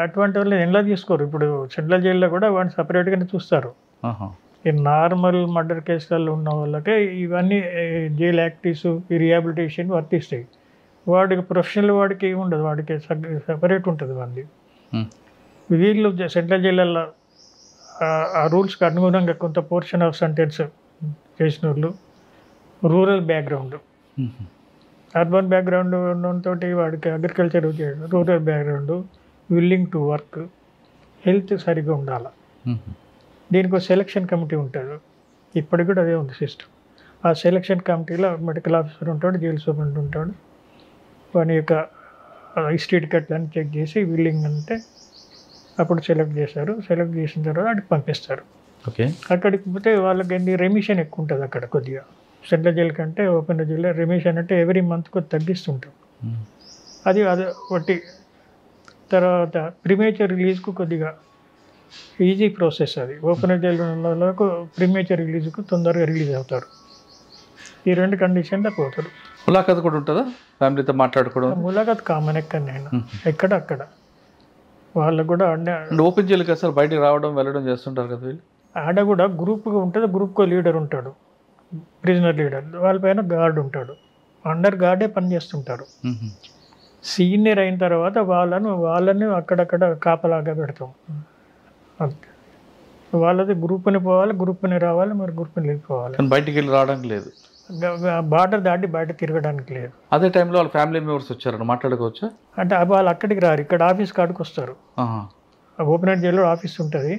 అటువంటి వాళ్ళు ఎలా తీసుకోరు. ఇప్పుడు సెంట్రల్ జైల్లో కూడా వాడిని సపరేట్గానే చూస్తారు. ఈ నార్మల్ మర్డర్ కేసులలో ఉన్న వాళ్ళకే ఇవన్నీ జైల్ యాక్టివ్స్, ఈ రిహాబిలిటేషన్ వర్తిస్తాయి. వాడికి ప్రొఫెషనల్ వాడికి ఏమి ఉండదు, వాడికి సపరేట్ ఉంటుంది వాడిని. వీళ్ళు సెంట్రల్ జైళ్ళల్లో ఆ రూల్స్కి అనుగుణంగా కొంత పోర్షన్ ఆఫ్ సెంటెన్స్ చేసిన వాళ్ళు రూరల్ బ్యాక్గ్రౌండ్, అర్బన్ బ్యాక్గ్రౌండ్ తోటి వాడికి అగ్రికల్చర్ చేయడం, rural background, willing to work, health సరిగ్గా ఉండాలి. దీనికి సెలక్షన్ కమిటీ ఉంటుంది. ఇప్పటికి కూడా అదే ఉంది సిస్టమ్. ఆ సెలక్షన్ కమిటీలో మెడికల్ ఆఫీసర్ ఉంటాడు, జైలు సూపరింటెండెంట్ ఉంటాడు. వాని యొక్క హిస్టరీ టికెట్లను చెక్ చేసి విల్లింగ్ అంటే అప్పుడు సెలెక్ట్ చేస్తారు. సెలెక్ట్ చేసిన తర్వాత అక్కడికి పంపిస్తారు. ఓకే. అక్కడికి పోతే వాళ్ళకి రెమిషన్ ఎక్కువ ఉంటుంది అక్కడ. కొద్దిగా సెంట్రల్ జైలు కంటే ఓపెన్ జైల్లో రెమిషన్ అంటే ఎవ్రీ మంత్ కొద్ది తగ్గిస్తుంటాం. అది ఒకటి. తర్వాత ప్రీమేచర్ రిలీజ్కు కొద్దిగా ఈజీ ప్రాసెస్ అది. ఓపెన్ జైలుకు ప్రీమేచర్ రిలీజ్కు తొందరగా రిలీజ్ అవుతారు. ఈ 2 కండిషన్లో పోతారు. ములాఖాత్ కూడా ఉంటుందా? ఫ్యామిలీతో మాట్లాడుకోవడం? ములాఖాత్ కామన్ ఎక్కడ అక్కడ వాళ్ళకు కూడా. ఓపెన్ జైలు కదా సార్, బయటికి రావడం వెళ్ళడం చేస్తుంటారు కదా వీళ్ళు. ఆడ కూడా గ్రూప్గా ఉంటుంది. గ్రూప్కో లీడర్ ఉంటాడు, ప్రిజనర్ లీడర్. వాళ్ళపైన గార్డ్ ఉంటాడు. అండర్ గార్డే పనిచేస్తుంటారు. సీనియర్ అయిన తర్వాత వాళ్ళని అక్కడక్కడ కాపలాగా పెడతాం. అంతే. వాళ్ళది గ్రూప్ని పోవాలి, గ్రూప్ని రావాలి, మరి గ్రూప్ని వెళ్ళిపోవాలి. బయటికి వెళ్ళి రావడానికి లేదు, బార్డర్ దాటి బయట తిరగడానికి లేదు. అదే టైంలో వాళ్ళ ఫ్యామిలీ మెంబర్స్ వచ్చారని మాట్లాడుకోవచ్చా? అంటే వాళ్ళు అక్కడికి రారు, ఇక్కడ ఆఫీస్ కాడికి వస్తారు. ఓపెన్ జైల్లో ఆఫీస్ ఉంటుంది,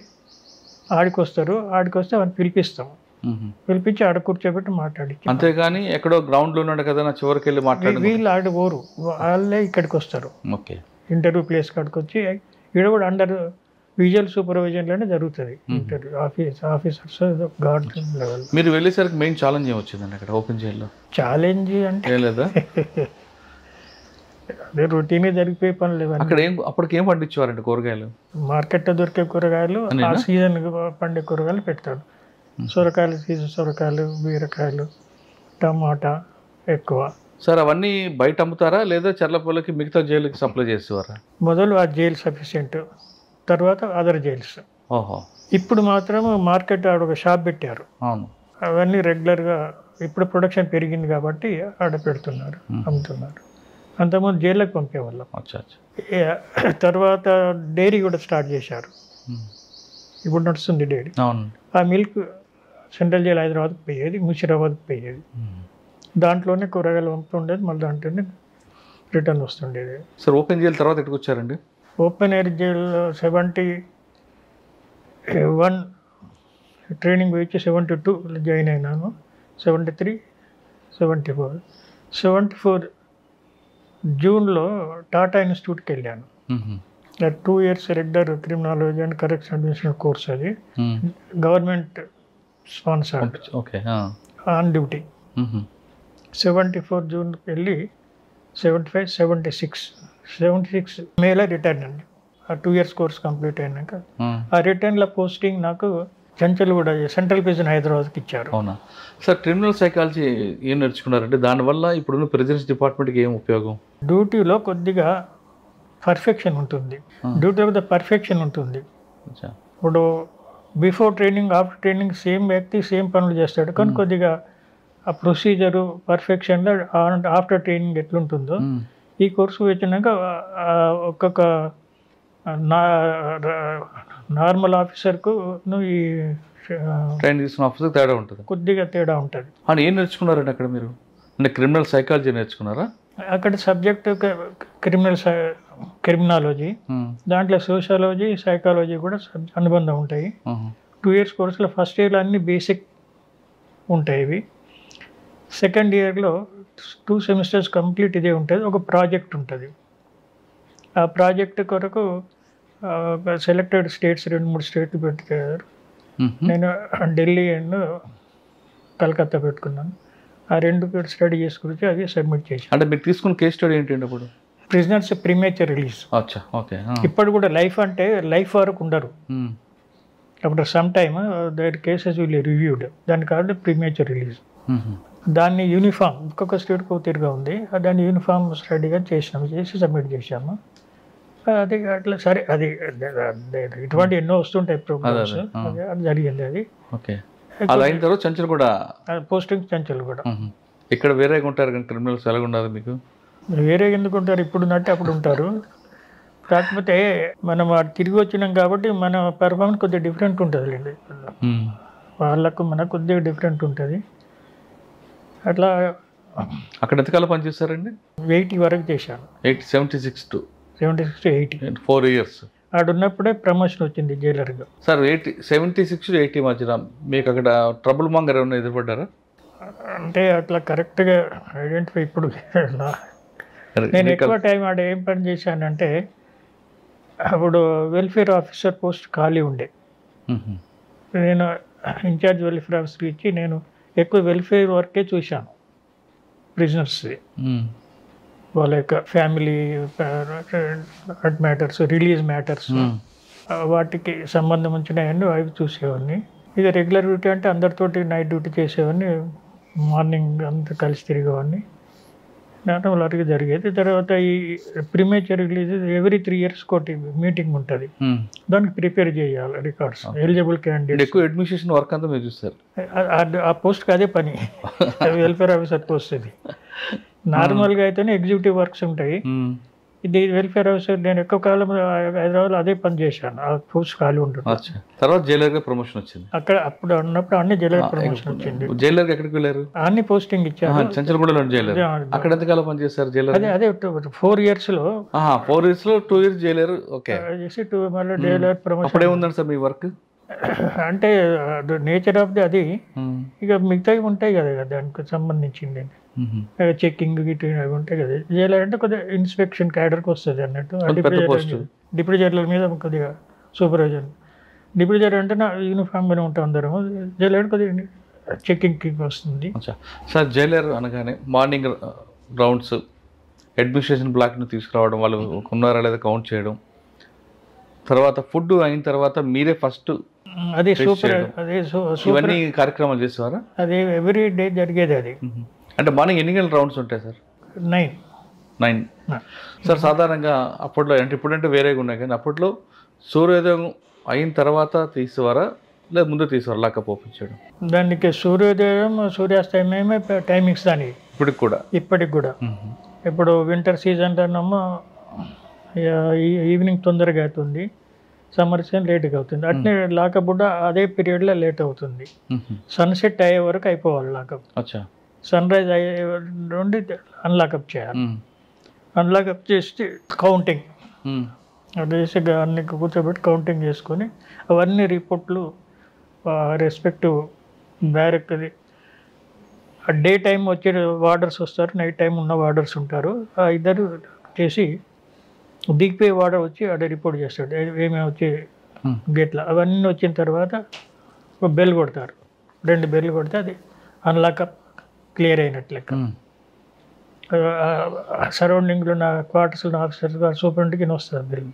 ఆడికి వస్తారు. ఆడికి వస్తే వాళ్ళని పిలిపిస్తాం. పిలిపించి ఆడ కూర్చోబెట్టి మాట్లాడి. అంతేగాని ఎక్కడో గ్రౌండ్లో ఉన్నాడు కదా నా చివరికి వెళ్ళి మాట్లాడి వీళ్ళు ఆడ పోరు, వాళ్ళే ఇక్కడికి వస్తారు. ఓకే. ఇంటర్వ్యూ ప్లేస్ కాడికి వచ్చి ఇక్కడ కూడా అండర్ విజువల్ సూపర్విజన్లోనే జరుగుతుంది ఇంటర్వ్యూ. Officers gourd level. మీరు వెళ్ళేసరికి మెయిన్ ఛాలెంజ్ ఏమొచ్చిందండి అక్కడ ఓపెన్ జైల్లో? ఛాలెంజ్ అంటే లేదా అదే రొటీన్ జరిగిపోయే పనులు ఇవన్నీ. అక్కడ అప్పటికి ఏం పండించేవారండి కూరగాయలు? మార్కెట్లో దొరికే కూరగాయలు, ఆ సీజన్ పండే కూరగాయలు పెడతాడు. సొరకాయలు సీజన్ సొరకాయలు, బీరకాయలు, టమాటా ఎక్కువ. సార్ అవన్నీ బయట అమ్ముతారా లేదా చర్లపల్లికి మిగతా జైలుకి సప్లై చేసేవారా? మొదలు ఆ జైలు సఫిషియెంట్, తర్వాత అదర్ జైల్స్. ఓహో. ఇప్పుడు మాత్రం మార్కెట్ ఆడ ఒక షాప్ పెట్టారు. అవును. అవన్నీ రెగ్యులర్గా ఇప్పుడు ప్రొడక్షన్ పెరిగింది కాబట్టి ఆడ పెడుతున్నారు, అమ్ముతున్నారు. అంతకుముందు జైల్లోకి పంపేవాళ్ళం. అచ్చా అచ్చా. తర్వాత డైరీ కూడా స్టార్ట్ చేశారు. ఇప్పుడు నడుస్తుంది డైరీ. అవును. ఆ మిల్క్ సెంట్రల్ జైలు హైదరాబాద్కి పోయేది, ముషిరాబాద్కి పోయేది. దాంట్లోనే కూరగాయలు పంపుతుండేది, మళ్ళీ దాంట్లోనే రిటర్న్ వస్తుండేది. సార్ ఓపెన్ జైలు తర్వాత ఎక్కడికి వచ్చారండి? ఓపెన్ ఎయిర్ జైలు 71 ట్రైనింగ్ వచ్చి 72 జాయిన్ అయినాను. 73, 74 జూన్లో టాటా ఇన్స్టిట్యూట్కి వెళ్ళాను. 2 years regular criminology and correction administration course. అది government sponsored, okay, on duty. 74 జూన్కి వెళ్ళి 75, 76 మేలో రిటర్న్ అండి. ఆ 2 years కోర్స్ కంప్లీట్ అయినాక ఆ రిటర్న్లో పోస్టింగ్ నాకు చంచల్గూడ సెంట్రల్ ప్రిజన్ హైదరాబాద్కి ఇచ్చారు. అవునా సార్? క్రిమినల్ సైకాలజీ ఏం నేర్చుకున్నారంటే దానివల్ల ఇప్పుడున్న ప్రిజన్స్ డిపార్ట్మెంట్కి ఏం ఉపయోగం? డ్యూటీలో కొద్దిగా పర్ఫెక్షన్ ఉంటుంది, డ్యూటీలో పర్ఫెక్షన్ ఉంటుంది. ఇప్పుడు before training, after training same వ్యక్తి సేమ్ పనులు చేస్తాడు, కానీ కొద్దిగా ఆ ప్రొసీజరు పర్ఫెక్షన్లో ఆఫ్టర్ ట్రైనింగ్ ఎట్లుంటుందో ఈ కోర్సు వచ్చినాక ఒక్కొక్క నార్మల్ ఆఫీసర్కు ఈ ట్రైన్ తీసుకున్న ఆఫీసర్ తేడా ఉంటుంది, కొద్దిగా తేడా ఉంటుంది. అని ఏం నేర్చుకున్నారండి అక్కడ మీరు? అంటే క్రిమినల్ సైకాలజీ నేర్చుకున్నారా? అక్కడ సబ్జెక్ట్ క్రిమినాలజీ, దాంట్లో సోషాలజీ, సైకాలజీ కూడా అనుబంధం ఉంటాయి. 2 years కోర్సులో ఫస్ట్ ఇయర్లో అన్ని బేసిక్ ఉంటాయి. ఇవి సెకండ్ ఇయర్లో 2 semesters కంప్లీట్ ఇదే ఉంటుంది. ఒక ప్రాజెక్ట్ ఉంటుంది. ఆ ప్రాజెక్ట్ కొరకు సెలెక్టెడ్ స్టేట్స్ 2-3 స్టేట్లు పెట్టుకున్నారు. నేను ఢిల్లీ అండ్ కలకత్తా పెట్టుకున్నాను. ఆ 2 స్టడీ చేసుకుని అది సబ్మిట్ చేసి. అంటే మీరు తీసుకున్న కేస్ స్టడీ ఏంటంటే అప్పుడు ప్రిజనర్స్ ప్రీమేచర్ రిలీజ్. అచ్చా, ఓకే. ఇప్పుడు కూడా లైఫ్ అంటే లైఫ్ వరకు ఉండరు. అప్పుడు some time that cases will reviewed, దాని కాదు ప్రీమేచర్ రిలీజ్. దాన్ని యూనిఫామ్ ఒక్కొక్క స్టేట్కి తిరిగా ఉంది, దాన్ని యూనిఫామ్ స్టడీగా చేసి సబ్మిట్ చేసాము. అది అట్లా సరే, అది ఇటువంటి ఎన్నో వస్తుంటాయి ప్రోగ్రామ్స్. అది జరిగింది. అది ఓకే. అది అయిన తర్వాత చంచల్ కూడా పోస్టింగ్ చంచల్ కూడా. ఇక్కడ వేరేగా ఉంటారు కానీ క్రిమినల్స్ ఎలాగ ఉండదు మీకు? వేరే ఎందుకు ఉంటారు, ఇప్పుడు ఉన్నట్టు అప్పుడు ఉంటారు. కాకపోతే మనం తిరిగి వచ్చినాం కాబట్టి మన పర్ఫార్మెన్స్ కొద్దిగా డిఫరెంట్ ఉంటుంది లేండి. వాళ్ళకు మనకు కొద్దిగా డిఫరెంట్ ఉంటుంది. అట్లా అక్కడ ఎంతకాలం పనిచేస్తారండి? 80 వరకు చేశాను. 76 to 80 4 years. ఆడున్నప్పుడే ప్రమోషన్ వచ్చింది జైలర్గా. సార్ 76 to 80 మధ్యన మీకు అక్కడ ట్రబుల్ మాంగర్ ఏమైనా ఎదురుపడ్డారా? అంటే అట్లా కరెక్ట్గా ఐడెంటిఫై ఇప్పుడు నేను ఎక్కువ టైం ఆడ ఏం పని చేశానంటే, అప్పుడు వెల్ఫేర్ ఆఫీసర్ పోస్ట్ ఖాళీ ఉండే. నేను ఇన్ఛార్జ్ వెల్ఫేర్ ఆఫీసర్ ఇచ్చి నేను ఎక్కువ వెల్ఫేర్ వర్కే చూశాను. ప్రిజనర్స్ వాళ్ళ యొక్క ఫ్యామిలీ మ్యాటర్స్, రిలీజ్ మ్యాటర్స్, వాటికి సంబంధం వచ్చినాయన్నీ అవి చూసేవాడిని. ఇక రెగ్యులర్ డ్యూటీ అంటే అందరితోటి నైట్ డ్యూటీ చేసేవాడిని, మార్నింగ్ అంతా కలిసి తిరిగేవాడిని. నార్మల్ వరకు జరిగేది. తర్వాత ఈ ప్రీమేచర్ రిలీజ్ ఎవ్రీ 3 years కోటి మీటింగ్ ఉంటుంది, దానికి ప్రిపేర్ చేయాలి రికార్డ్స్, ఎలిజిబుల్ క్యాండిడేట్. ఎక్కువ అడ్మినిస్ట్రేషన్ వర్క్ అంతా మీరు చూస్తారు. ఆ పోస్ట్కి అదే పని, వెల్ఫేర్ ఆఫీసర్ పోస్ట్. ఇది నార్మల్గా అయితేనే ఎగ్జిక్యూటివ్ వర్క్స్ ఉంటాయి, ఇది వెల్ఫేర్ ఆఫీసర్. నేను ఎక్కువ కాలం హైదరాబాద్లో అదే పని చేశాను. ఆ పోస్ట్ ఖాళీ ఉంటుంది. తర్వాత జైలర్గా ప్రమోషన్ వచ్చింది. అక్కడ అప్పుడు ఉన్నప్పుడు అన్ని జైలర్ ప్రమోషన్ వచ్చింది. జైలర్కి ఎక్కడికి వెళ్ళారు? అన్ని పోస్టింగ్ ఇచ్చారు. చంచల్గూడలో జైలర్. అక్కడ ఎంతకాలం పనిచేస్తారు జైలర్? అదే 4 years 4 years 2 years Jailer. Okay. మళ్ళీ జైలర్ ప్రమోషన్. అప్పుడే ఉందండి సార్ మీ వర్క్? అంటే నేచర్ ఆఫ్ ది అది. ఇక మిగతావి ఉంటాయి కదా దానికి సంబంధించింది, చెక్కింగ్ గిట్ అవి ఉంటాయి కదా. జైలర్ అంటే కొద్దిగా ఇన్స్పెక్షన్ క్యాడర్కి వస్తుంది అన్నట్టు. డిప్యూటీ జైలర్ మీద కొద్దిగా సూపర్వైజర్. డిప్యూటీ జైలర్ అంటే నా యూనిఫామ్గానే ఉంటాం అందరం. జైలర్ కొద్దిగా చెక్కింగ్కి వస్తుంది. సార్ జైలర్ అనగానే మార్నింగ్ రౌండ్స్, అడ్మినిస్ట్రేషన్ బ్లాక్ని తీసుకురావడం, వాళ్ళు ఉన్నారా లేదా కౌంట్ చేయడం, తర్వాత ఫుడ్ అయిన తర్వాత మీరే ఫస్ట్ అదే సూపర్, అదే సూపర్, ఇవన్నీ కార్యక్రమాలు చేసేవారా? అది ఎవ్రీ డే జరిగేది అది. అంటే మార్నింగ్ ఎన్ని గంటల రౌండ్స్ ఉంటాయి సార్? 9 సార్. సాధారణంగా అప్పట్లో, అంటే ఇప్పుడంటే వేరేగా ఉన్నాయి కానీ అప్పట్లో సూర్యోదయం అయిన తర్వాత తీసేవారా లేదా ముందు తీసేవారా లాకప్ ఓపెన్ చేయడం? దానికి సూర్యోదయం సూర్యాస్తమయమే టైమింగ్స్ దానికి ఇప్పటికి కూడా. ఇప్పుడు వింటర్ సీజన్లోనేమో ఈవినింగ్ తొందరగా అవుతుంది, సమ్మర్ సీజన్ లేట్గా అవుతుంది. అట్నే లాకప్ కూడా అదే పీరియడ్లో లేట్ అవుతుంది. సన్సెట్ అయ్యే వరకు అయిపోవాలి లాకప్. సన్ రైజ్ అయ్యే నుండి అన్లాకప్ చేయాలి. అన్లాకప్ చేసి కౌంటింగ్ బేసిక్గా అన్ని కూర్చోబెట్టి కౌంటింగ్ చేసుకొని అవన్నీ రిపోర్ట్లు రెస్పెక్టివ్ బ్యారెక్ది. డే టైం వచ్చే వార్డర్స్ వస్తారు, నైట్ టైం ఉన్న వార్డర్స్ ఉంటారు. ఆ ఇద్దరు చేసి దిగిపోయే వార్డర్ వచ్చి అక్కడ రిపోర్ట్ చేస్తాడు ఏమేమి వచ్చి గేట్లో. అవన్నీ వచ్చిన తర్వాత ఒక బెల్ కొడతారు, 2 బెల్ కొడితే అది అన్లాకప్ క్లియర్ అయినట్లు లెక్క. సరౌండింగ్లో నా క్వార్టర్స్లో ఆఫీసర్స్ సూపరింటెండెంట్కి వస్తుంది బెల్,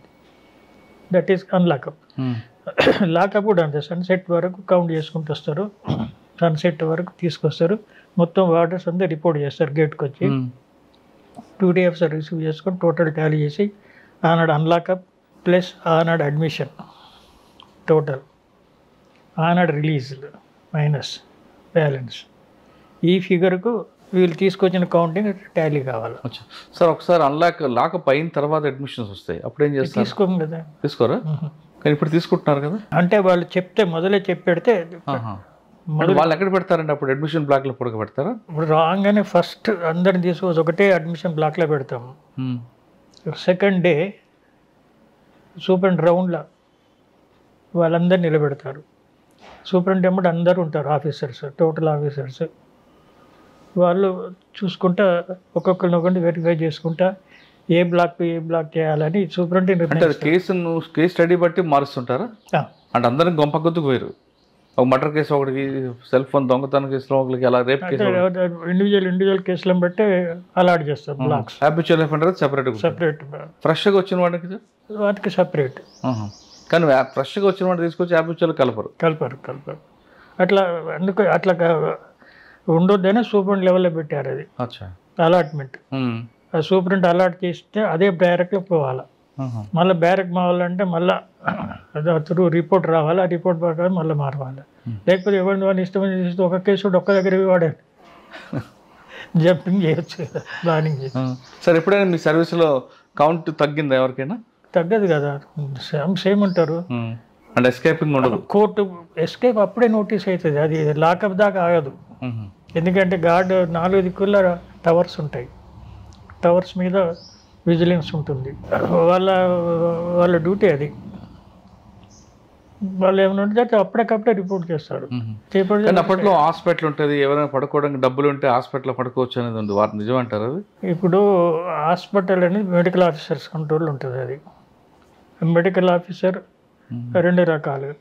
దట్ ఈస్ అన్లాకప్. లాకప్ కూడా అంతే, సన్సెట్ వరకు కౌంట్ చేసుకుంటూ వస్తారు, సన్సెట్ వరకు తీసుకొస్తారు, మొత్తం వార్డర్స్ అంతా రిపోర్ట్ చేస్తారు గేట్కి వచ్చి. డ్యూటీ ఆఫీసర్ రిసీవ్ చేసుకొని టోటల్ టాలీ చేసి ఆనాడు అన్లాకప్ ప్లస్ ఆనాడు అడ్మిషన్ టోటల్, ఆనాడు రిలీజ్ మైనస్ బ్యాలెన్స్, ఈ ఫిగర్కు వీళ్ళు తీసుకొచ్చిన కౌంటింగ్ టాలీ కావాలి. సార్ ఒకసారి లాకప్ అయిన తర్వాత అడ్మిషన్స్ వస్తాయి, అప్పుడు ఏం చేస్తారు? తీసుకోము కదా. తీసుకోరా? కానీ ఇప్పుడు తీసుకుంటున్నారు కదా. అంటే వాళ్ళు చెప్తే మొదలే చెప్పెడితే వాళ్ళు ఎక్కడ పెడతారండి అప్పుడు? అడ్మిషన్ బ్లాక్లో పొడక పెడతారా? ఇప్పుడు రాగానే ఫస్ట్ అందరిని తీసుకొచ్చి ఒకటే అడ్మిషన్ బ్లాక్లో పెడతాము. సెకండ్ డే సూపరింటెండెంట్ రౌండ్లో వాళ్ళందరూ నిలబెడతారు. సూపరింటెండెంట్ అందరూ ఉంటారు, ఆఫీసర్స్, టోటల్ ఆఫీసర్స్. వాళ్ళు చూసుకుంటా ఒక్కొక్కరినొకటి వెరిఫై చేసుకుంటా ఏ బ్లాక్ చేయాలని సూపరింటెండెంట్. కేసు స్టడీ బట్టి మారుస్తుంటారా? అంటే అందరం గొంప గుర్తుకు పోయారు. ఒక మర్డర్ కేసు ఒకటికి, సెల్ ఫోన్ దొంగతనం కేసులో ఒకరికి, అలా రేప్ కేసు ఇండివిజువల్ కేసులను బట్టి అలాట్ చేస్తారు బ్లాక్స్. హ్యాబిచువల్ అఫెండర్ సెపరేట్, ఫ్రెష్గా వచ్చిన వాటికి సపరేట్. కానీ ఫ్రెష్గా వచ్చిన వాడిని తీసుకొచ్చి హ్యాబిచువల్ కలపరు. అట్లా అందుకు అట్లా ఉండొద్దనే సూపరింట్ లెవెల్లో పెట్టారు అది అలాట్మెంట్. ఆ సూపరింట్ అలాట్ చేస్తే అదే బ్యారెక్లో పోవాలి. మళ్ళీ బ్యారెక్ మావాలంటే మళ్ళీ త్రూ రిపోర్ట్ రావాలి, ఆ రిపోర్ట్ ప్రకారం మళ్ళీ మారవాలి. లేకపోతే ఎవరిని వాళ్ళు ఇష్టమని చేస్తే ఒక కేసు ఒక్క దగ్గర వాడాలి, జంపింగ్ చేయొచ్చు కదా, ప్లానింగ్ చేయొచ్చు. సార్ ఎప్పుడైనా మీ సర్వీస్లో కౌంట్ తగ్గిందా ఎవరికైనా? తగ్గదు కదా, సేమ్ ఉంటారు. అంటే ఎస్కేపింగ్ ఉండదు. కోర్టు ఎస్కేప్ అప్పుడే నోటీస్ అవుతుంది, అది లాకప్ దాకా ఆగదు. ఎందుకంటే గార్డ్ 4 దిక్కుల టవర్స్ ఉంటాయి, టవర్స్ మీద విజిలెన్స్ ఉంటుంది. వాళ్ళ డ్యూటీ అది. వాళ్ళు ఏమైనా ఉంటే అప్పటికప్పుడే రిపోర్ట్ చేస్తారు. అప్పట్లో హాస్పిటల్ ఉంటుంది, ఎవరైనా పడుకోవడానికి డబ్బులు ఉంటే హాస్పిటల్లో పడుకోవచ్చు అనేది ఉంది, వారు నిజం అంటారు అది? ఇప్పుడు హాస్పిటల్ అనేది మెడికల్ ఆఫీసర్స్ కంట్రోల్ ఉంటుంది. అది మెడికల్ ఆఫీసర్ 2 రకాలు.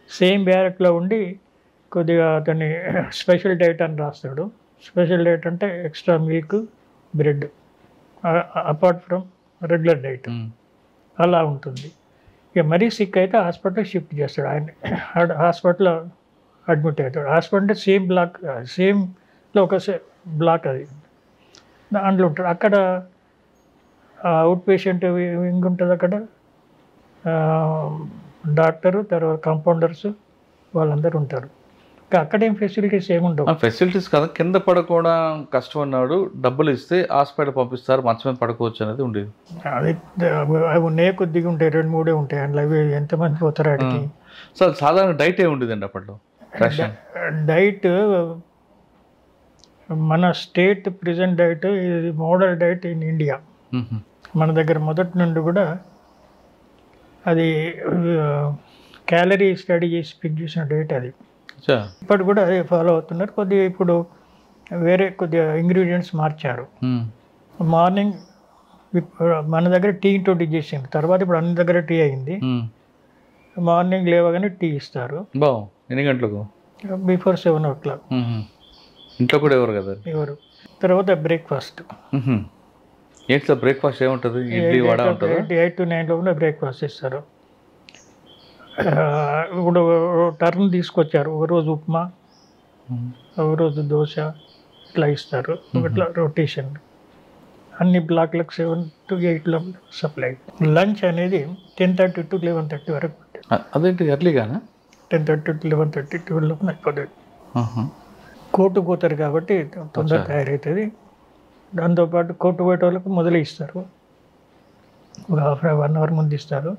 సేమ్ బ్యారెక్లో ఉండి కొద్దిగా అతన్ని స్పెషల్ డైట్ అని రాస్తాడు. స్పెషల్ డైట్ అంటే extra milk, bread, apart from regular diet అలా ఉంటుంది. ఇక మరీ సిక్ అయితే హాస్పిటల్ షిఫ్ట్ చేస్తాడు, ఆయన హాస్పిటల్లో అడ్మిట్ అవుతాడు. హాస్పిటల్ అంటే సేమ్ బ్లాక్, సేమ్లో ఒక బ్లాక్ అది, దాంట్లో ఉంటాడు. అక్కడ అవుట్ పేషెంట్ వింగ్ ఉంటుంది, అక్కడ డాక్టరు, తర్వాత కాంపౌండర్స్ వాళ్ళందరూ ఉంటారు. అక్కడేం ఫెసిలిటీస్ ఏముండవు. ఫెసిలిటీస్ కదా, కింద పడుకోవడం కష్టం అన్నాడు, డబ్బులు ఇస్తే హాస్పిటల్ పంపిస్తారు, మంచం మీద పడుకోవచ్చు అనేది ఉండేది. అది అవి ఉన్నాయి, కొద్దిగా ఉంటాయి, 2-3 ఉంటాయి అందులో. అవి ఎంతమంది పోతారు అడిగి. సో సాధారణ డైట్ ఏ ఉండేదండి అప్పట్లో? డైట్ మన స్టేట్ ప్రెజెంట్ డైట్, ఇది మోడల్ డైట్ ఇన్ ఇండియా. మన దగ్గర మొదటి నుండి కూడా అది క్యాలరీ స్టడీ చేసి పిక్ చేసిన డైట్ అది. ఇప్పటి కూడా అదే ఫాలో అవుతున్నారు. కొద్దిగా ఇప్పుడు వేరే కొద్దిగా ఇంగ్రీడియంట్స్ మార్చారు. మార్నింగ్ మన దగ్గర టీ ఇంట్రొడ్యూస్ చేసింది, తర్వాత ఇప్పుడు అన్ని దగ్గర టీ అయింది. మార్నింగ్ లేవగానే టీ ఇస్తారు. ఎన్ని గంటలకు? Before 7 o'clock. ఇంట్లో కూడా ఎవరు కదా, ఎవరు. తర్వాత బ్రేక్ఫాస్ట్, ఏంటి సార్ బ్రేక్ఫాస్ట్ ఏముంటుంది? ఇడ్లీ వడ ఉంటుందా? 8 to 9 లోపల బ్రేక్ఫాస్ట్ ఇస్తారు. ఇప్పుడు టర్న్ తీసుకొచ్చారు, ఒకరోజు ఉప్మా, ఒకరోజు దోశ, ఇట్లా ఇస్తారు. ఇట్లా రొటేషన్ అన్ని బ్లాక్లకు 7 to 8 లోపల సప్లై. లంచ్ అనేది 10:30 to 11:30 వరకు ఉంటుంది. అదేంటి ఎర్లీగానా? 10:30 to 11:30, 12 లోపల అయిపోతుంది. కోర్టు పోతారు కాబట్టి తొందర తయారవుతుంది. దాంతోపాటు కోర్టు పోయే వాళ్ళకి మొదలు ఇస్తారు, ఒక 1 hour ముందు ఇస్తారు.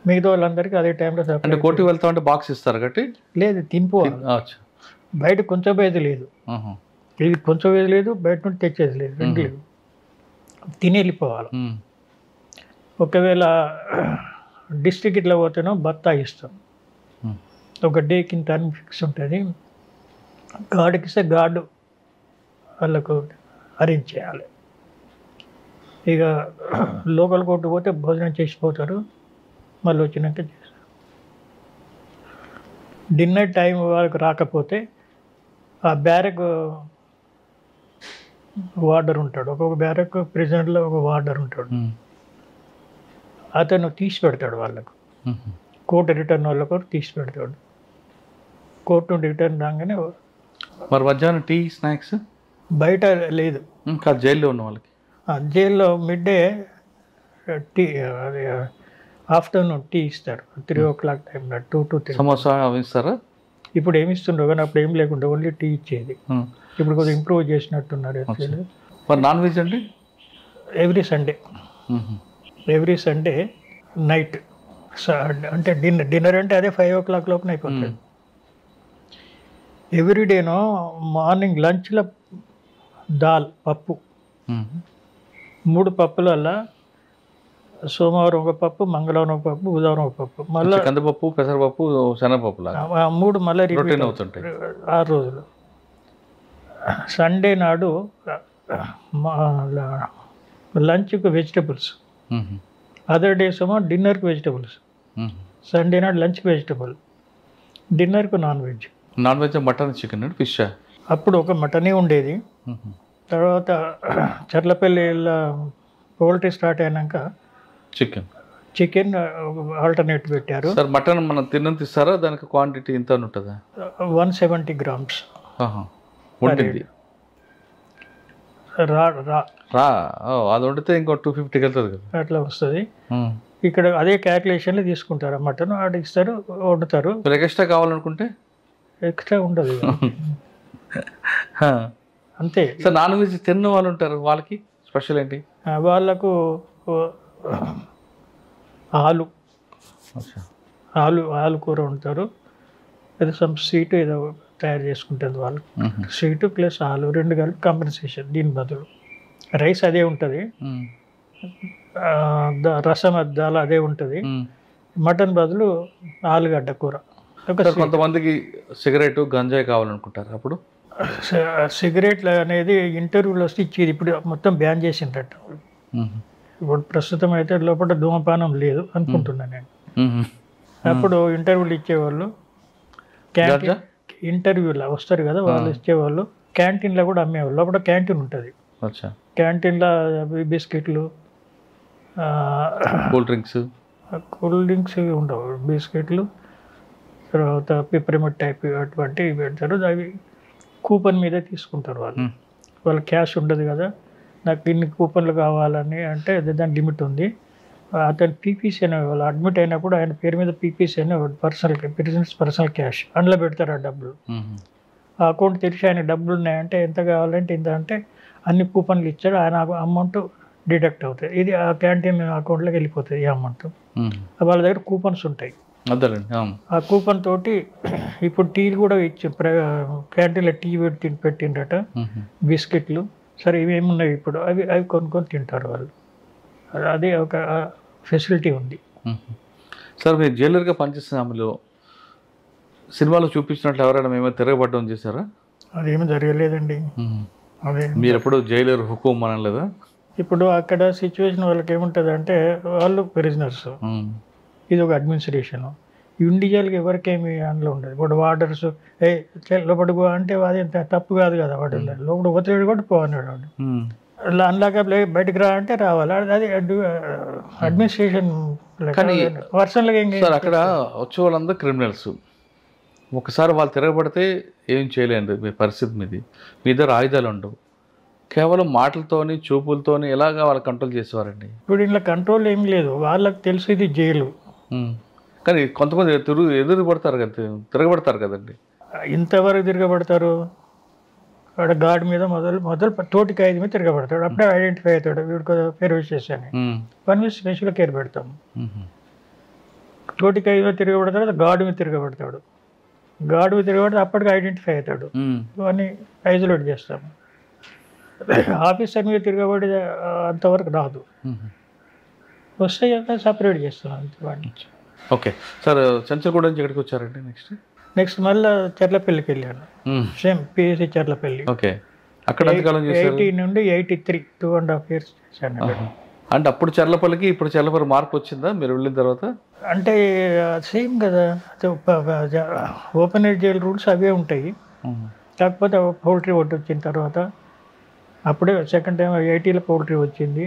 మిగతా వాళ్ళందరికీ అదే టైంలో అంటే కోర్టుకి వెళ్తా ఉంటే బాక్స్ ఇస్తారు కాబట్టి లేదు, తినిపోవాలి. బయట కొంచెం వేది లేదు, ఇది కొంచెం వేది లేదు, బయట నుండి తెచ్చేది లేదు, రెండు లేదు, తిని వెళ్ళిపోవాలి. ఒకవేళ డిస్ట్రిక్ట్ ఇట్లా పోతేనో బత్తా ఇస్తాం, ఒక డేకి ఇంత అని ఫిక్స్ ఉంటుంది. గార్డుకి ఇస్తే గార్డు వాళ్ళకు అరేంజ్ చేయాలి. ఇక లోకల్ కోర్టు పోతే భోజనం చేసిపోతారు, మళ్ళీ వచ్చినాక చేస్తారు. డిన్నర్ టైం వరకు రాకపోతే ఆ బ్యారక్ వార్డర్ ఉంటాడు, ఒక్కొక్క బ్యారక్ ప్రిజనర్లో ఒక వార్డర్ ఉంటాడు, అతను తీసి పెడతాడు వాళ్ళకు. కోర్టు రిటర్న్ వాళ్ళకు తీసి పెడతాడు. కోర్టు నుండి రిటర్న్ రాగానే. మరి మధ్యాహ్నం టీ స్నాక్స్ బయట లేదు, జైల్లో ఉన్న వాళ్ళకి. జైల్లో మిడ్ డే టీ, అది ఆఫ్టర్నూన్ టీ ఇస్తారు 3 o'clock టైంలో, 2 to 3. సమోసా అవి ఇస్తారా? ఇప్పుడు ఏమి ఇస్తుండో కానీ అప్పుడు ఏం లేకుండా ఓన్లీ టీ ఇచ్చేది. ఇప్పుడు కొంచెం ఇంప్రూవ్ చేసినట్టున్నారు. మరి నాన్ వెజ్ అండి? ఎవ్రీ సండే నైట్, అంటే డిన్నర్ అంటే అదే 5 o'clock లోపల అయిపోతుంది. ఎవ్రీడేనో మార్నింగ్ లంచ్లో దాల్, పప్పు, 3 పప్పులల్లా సోమవారం ఒక పప్పు, మంగళవారం ఒక పప్పు, బుధవారం ఒక పప్పు, మళ్ళీ కందిపప్పు, పెసరపప్పు, శనగపప్పు, 3 మళ్ళీ రిపీట్ అవుతుంటాయి 6 రోజులు. సండే నాడు లంచ్కి వెజిటబుల్స్, అదర్ డేస్ ఏమో డిన్నర్కి వెజిటబుల్స్. సండే నాడు లంచ్కి వెజిటబుల్, డిన్నర్కి non veg. Non veg mutton, chicken, fish. అప్పుడు ఒక మటనే ఉండేది. తర్వాత చర్లపల్లి పౌల్ట్రీ స్టార్ట్ అయినాక చికెన్ ఆల్టర్నేట్ పెట్టారు. సార్ మటన్ మనం తిన్నంత ఇస్తారా? దానికి క్వాంటిటీ ఇంత ఉంటుందా? 170 grams అది వండితే ఇంకో 250 వెళ్తుంది కదా, అట్లా వస్తుంది. ఇక్కడ అదే క్యాల్కులేషన్లో తీసుకుంటారు. మటన్ ఆడ ఇస్తారు, వండుతారు. ఎక్స్ట్రా కావాలనుకుంటే ఎక్స్ట్రా ఉండదు అంతే. సార్ నాన్ వెజ్ తిన్న వాళ్ళు ఉంటారు, వాళ్ళకి స్పెషల్ ఏంటి? వాళ్ళకు ఆలు కూర వండుతారు. ఏదో సమ్ స్వీట్ ఏదో తయారు చేసుకుంటుంది వాళ్ళు. స్వీట్ ప్లస్ ఆలు 2 కలిపి కాంపెన్సేషన్. దీని బదులు రైస్ అదే ఉంటుంది, రసం దాల్ అదే ఉంటుంది. మటన్ బదులు ఆలుగడ్డ కూర. కొంతమందికి సిగరెట్, గంజాయి కావాలనుకుంటారు. అప్పుడు సిగరెట్లు అనేది ఇంటర్వ్యూలో వస్తే ఇచ్చేది, ఇప్పుడు మొత్తం బ్యాన్ చేసిందట. ఇప్పుడు ప్రస్తుతం అయితే లోపల ధూమపానం లేదు అనుకుంటున్నాను నేను. అప్పుడు ఇంటర్వ్యూలు ఇచ్చేవాళ్ళు, క్యాంటీన్ ఇంటర్వ్యూలో వస్తారు కదా వాళ్ళు ఇచ్చేవాళ్ళు. క్యాంటీన్లో కూడా అమ్మేవాళ్ళు. లోపల క్యాంటీన్ ఉంటుంది, క్యాంటీన్లో బిస్కెట్లు, కూల్ డ్రింక్స్ ఉండవు, బిస్కెట్లు, తర్వాత పిపరిమిట్ టైప్ అటువంటివి పెడతారు. అవి కూపన్ మీద తీసుకుంటారు వాళ్ళు క్యాష్ ఉండదు కదా. నాకు ఇన్ని కూపన్లు కావాలని అంటే దాని లిమిట్ ఉంది. అతను పీపీసీ అనే వాళ్ళు అడ్మిట్ అయినప్పుడు ఆయన పేరు మీద పీపీసీ అనే పర్సనల్ క్యాష్ అందులో పెడతారు ఆ డబ్బులు. ఆ అకౌంట్ తెరిచి ఆయన డబ్బులు ఉన్నాయంటే ఎంత కావాలంటే ఇంత అంటే అన్ని కూపన్లు ఇచ్చాడు, ఆయన అమౌంట్ డిడక్ట్ అవుతుంది. ఇది ఆ క్యాంటీన్ అకౌంట్లోకి వెళ్ళిపోతుంది ఈ అమౌంట్. వాళ్ళ దగ్గర కూపన్స్ ఉంటాయి. ఆ కూపన్ తోటి ఇప్పుడు టీలు కూడా ఇచ్చి క్యాంటీన్లో టీ పెట్టిండట, బిస్కెట్లు. సరే ఇవేమి ఉన్నాయి ఇప్పుడు, అవి కొనుక్కొని తింటారు వాళ్ళు. అదే ఒక ఫెసిలిటీ ఉంది. సార్ మీరు జైలర్గా పనిచేసిన సమయంలో సినిమాలో చూపించినట్లు ఎవరైనా మేము తిరగబడ్డం చేశారా? అదేమి జరగలేదండి. అదే మీరు ఎప్పుడు జైలర్ హుకుం అనలేదా? ఇప్పుడు అక్కడ సిచ్యువేషన్ వాళ్ళకి ఏముంటుంది అంటే వాళ్ళు ప్రిజనర్స్, ఇది ఒక అడ్మినిస్ట్రేషన్. ఇండివిజువల్గా ఎవరికేమి అందులో ఉండదు. ఇప్పుడు వార్డర్స్ లోపలికి అంటే అది తప్పు కాదు కదా, వాడు లోపల ఒత్తిడి కూడా పోన్నాడు వాడు. అందులాగా బయటకు రా అంటే రావాలి. అది అడ్మినిస్ట్రేషన్ పర్సనల్గా ఏం సార్ అక్కడ వచ్చే వాళ్ళందరూ క్రిమినల్స్. ఒకసారి వాళ్ళు తిరగబడితే ఏం చేయలేండి మీ పరిస్థితి మీది. మీ దగ్గర ఆయుధాలు ఉండవు. కేవలం మాటలతోని చూపులతోని ఎలాగా వాళ్ళు కంట్రోల్ చేసేవారండి. ఇప్పుడు ఇంట్లో కంట్రోల్ ఏం లేదు, వాళ్ళకి తెలుసు ఇది జైలు. కానీ కొంతమంది ఎదురు పడతారు కదా, తిరగబడతారు కదండి. ఇంతవరకు తిరగబడతారు, వాడు గార్డ్ మీద మొదలు తోటి ఖైదీ మీద తిరగబడతాడు. అప్పుడే ఐడెంటిఫై అవుతాడు, వీడికి పేరు విశేషాన్ని పని స్పెషల్ కేర్ పెడతాం. తోటి ఖైదీ మీద తిరగబడతాడు, గార్డు మీద తిరగబడతాడు. గార్డు మీద తిరగబడితే అప్పటికి ఐడెంటిఫై అవుతాడు, ఇవన్నీ ఐసోలేట్ చేస్తాము. ఆఫీసర్ మీద తిరగబడి అంతవరకు రాదు, వస్తాయి కదా సపరేట్ చేస్తాం అంతే వాడిని. ఓకే సార్, చంచల్గూడ నుంచి ఎక్కడికి వచ్చారండి? నెక్స్ట్ మళ్ళీ చర్లపల్లికి వెళ్ళాను. Same PSC Cherlapalli. ఓకే, అక్కడ 80 నుండి 83 2.5 years చేశాను. అంటే అప్పుడు చర్లపల్లికి ఇప్పుడు చర్లపల్లి మార్పు వచ్చిందా మీరు వెళ్ళిన తర్వాత? అంటే సేమ్ కదా, ఓపెన్ ఎయిర్ జైల్ రూల్స్ అవే ఉంటాయి. కాకపోతే పౌల్ట్రీ ఒకటి వచ్చిన తర్వాత, అప్పుడే సెకండ్ టైం 80లో పౌల్ట్రీ వచ్చింది.